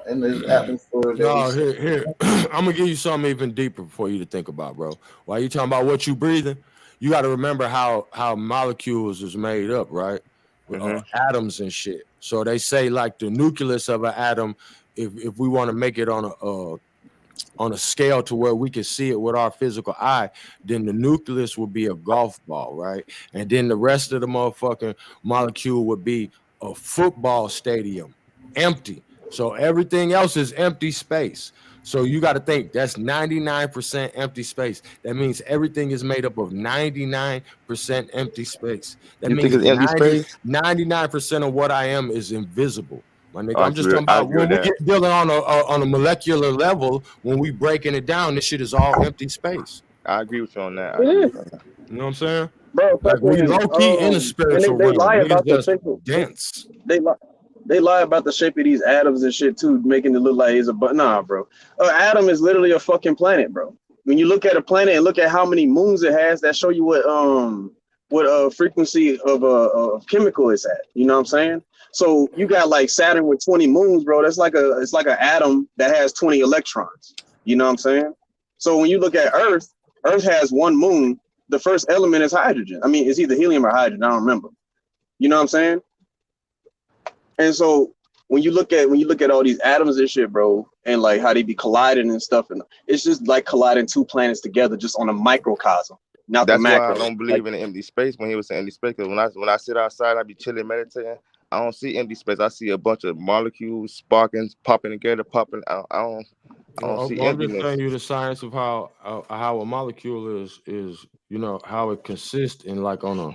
in this atmosphere that we No, see. here. I'm gonna give you something even deeper for you to think about, bro. While you talking about what you breathing, you got to remember how molecules is made up, right? Mm-hmm. Atoms and shit. So they say like the nucleus of an atom, if we want to make it on a scale to where we can see it with our physical eye, then the nucleus would be a golf ball, right? And then the rest of the motherfucking molecule would be a football stadium, empty. So everything else is empty space. So you got to think that's 99% empty space. That means everything is made up of 99% empty space. That You think means it's empty space? 99% of what I am is invisible. My nigga, I'm just talking I about agree when with we that. get dealing on a molecular level, when we breaking it down, this shit is all empty space. I agree with you on that. I It agree is, with you on that. You know what I'm saying? bro. Like we Fucking low key in the and spiritual they realm. lie Niggas about the just shape of dense. they lie. They lie about the shape of these atoms and shit too, making it look like it's a but nah, bro. An atom is literally a fucking planet, bro. When you look at a planet and look at how many moons it has, that show you what frequency of chemical it's at. You know what I'm saying? So you got like Saturn with 20 moons, bro. It's like an atom that has 20 electrons. You know what I'm saying? So when you look at Earth, Earth has one moon. The first element is hydrogen. I mean, it's either helium or hydrogen. I don't remember. You know what I'm saying? And so when you look at all these atoms and shit, bro, and like how they be colliding and stuff, and it's just like colliding two planets together just on a microcosm, not the That's why I macro. don't Like believe in the empty space when he was saying empty space. Because when I sit outside, I be chilling, meditating. I don't see empty space. I see a bunch of molecules sparking, popping together, popping. I don't see I'm just telling emptiness. you the science of how a molecule is how it consists in like on a.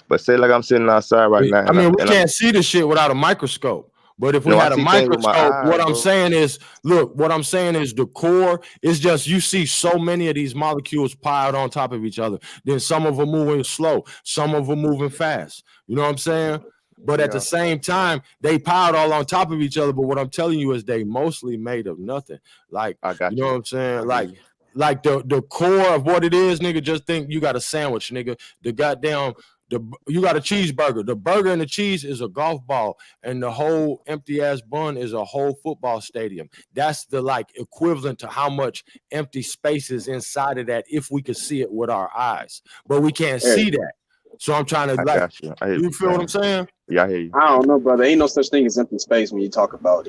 But say like I'm sitting outside right now, I mean, we and I'm can't see the shit without a microscope. But if we no, I had a see things with my microscope, eyes, what I'm bro. saying is, look, what I'm saying is the core is just you see so many of these molecules piled on top of each other. Then some of them moving slow, some of them moving fast. You know what I'm saying? But at the Yeah, same time, they piled all on top of each other. But what I'm telling you is they mostly made of nothing. Like, I you got know you. what I'm saying? I hear you. Like the core of what it is, nigga. Just think you got a sandwich, nigga. The goddamn you got a cheeseburger. The burger and the cheese is a golf ball, and the whole empty ass bun is a whole football stadium. That's the like equivalent to how much empty space is inside of that if we could see it with our eyes, but we can't hey, see that. So I'm trying to I like, got you. I hear you what feel what you're I'm saying. saying? Yeah, I hear you. I don't know, brother. Ain't no such thing as empty space when you talk about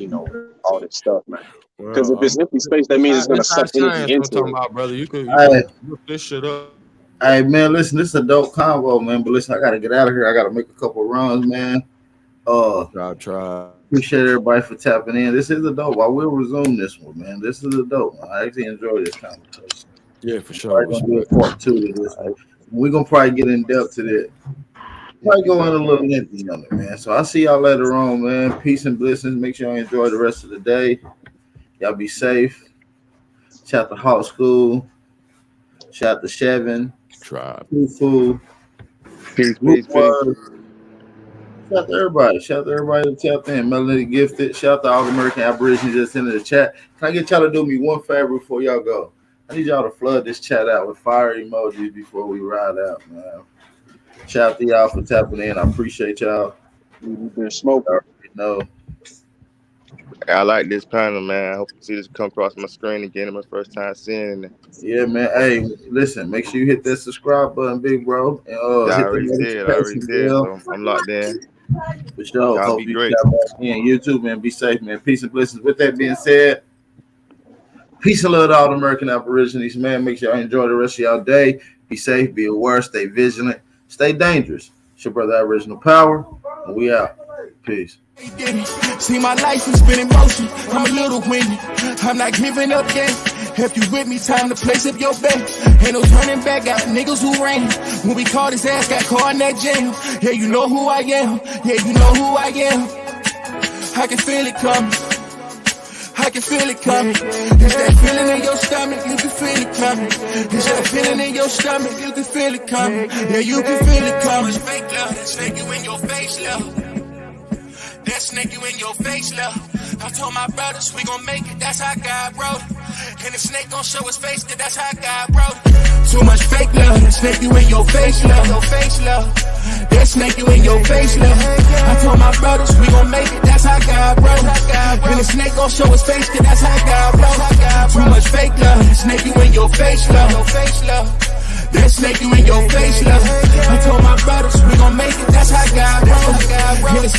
all this stuff, man. Because if Well, it's empty space, that means it's gonna it's high suck energy science I'm into talking it. about, brother. You Hey, could look this shit up. hey, man, listen, this is a dope combo, man. But listen, I gotta get out of here. I gotta make a couple runs, man. Try. Appreciate everybody for tapping in. This is a dope. I will resume this one, man. This is a dope one. I actually enjoy this conversation. Yeah, for sure. Probably gonna do a Respect. part two to this one. We're gonna probably get in depth to that. Probably go in a little lengthy on it, man. So I'll see y'all later on, man. Peace and blessings. Make sure you enjoy the rest of the day. Y'all be safe. Shout to Hawk School. Shout to Chevin. Tribe. Fufu. Peace, Root peace, peace. Word. Shout to everybody. Shout to everybody that tapped in. Melody Gifted. Shout to all the American Aborigines that's in the chat. Can I get y'all to do me one favor before y'all go? I need y'all to flood this chat out with fire emojis before we ride out, man. Shout out to y'all for tapping in. I appreciate y'all. We've been smoking. I already know. I like this panel, man. I hope to see this come across my screen again. It's my first time seeing it. Yeah, man. Hey, listen, make sure you hit that subscribe button, big bro. And Yeah, I hit already the did. notification bell. So I'm locked in. For sure. Y'all Hope be you great. got back in YouTube, man. Be safe, man. Peace and blessings. With that being said, peace and love to all the American Aborigines, man. Make sure y'all enjoy the rest of y'all day. Be safe, be aware, stay vigilant, stay dangerous. It's your brother Aboriginal Power, and we out. Peace. See my license been in motion. I'm a little windy. I'm not giving up yet. If you with me, time to place up your bet. Ain't no turning back. Got niggas who ran. When we caught his ass, got caught in that jam. Yeah, you know who I am. Yeah, you know who I am. I can feel it coming. I can feel it coming. It's that feeling in your stomach, you can feel it coming. It's that feeling in your stomach, you can feel it coming. Yeah, you can feel it coming. Fake love, that snake you in your face, love. That snake you in your face, love. I told my brothers we gon' make it, that's how God wrote it. And the snake gon' show his face, cause that's how God wrote it. Too much fake love, that snake you in your face, love. Your face, love. That snake you in your face, love. I told my brothers we gon' make it, that's how God wrote it. And the snake gon' show his face, cause that's how God wrote it. Too much fake love, that snake you in your face, love. Your face, love. That snake you in your face, love. I told my brothers we gon' make it, that's how God wrote it.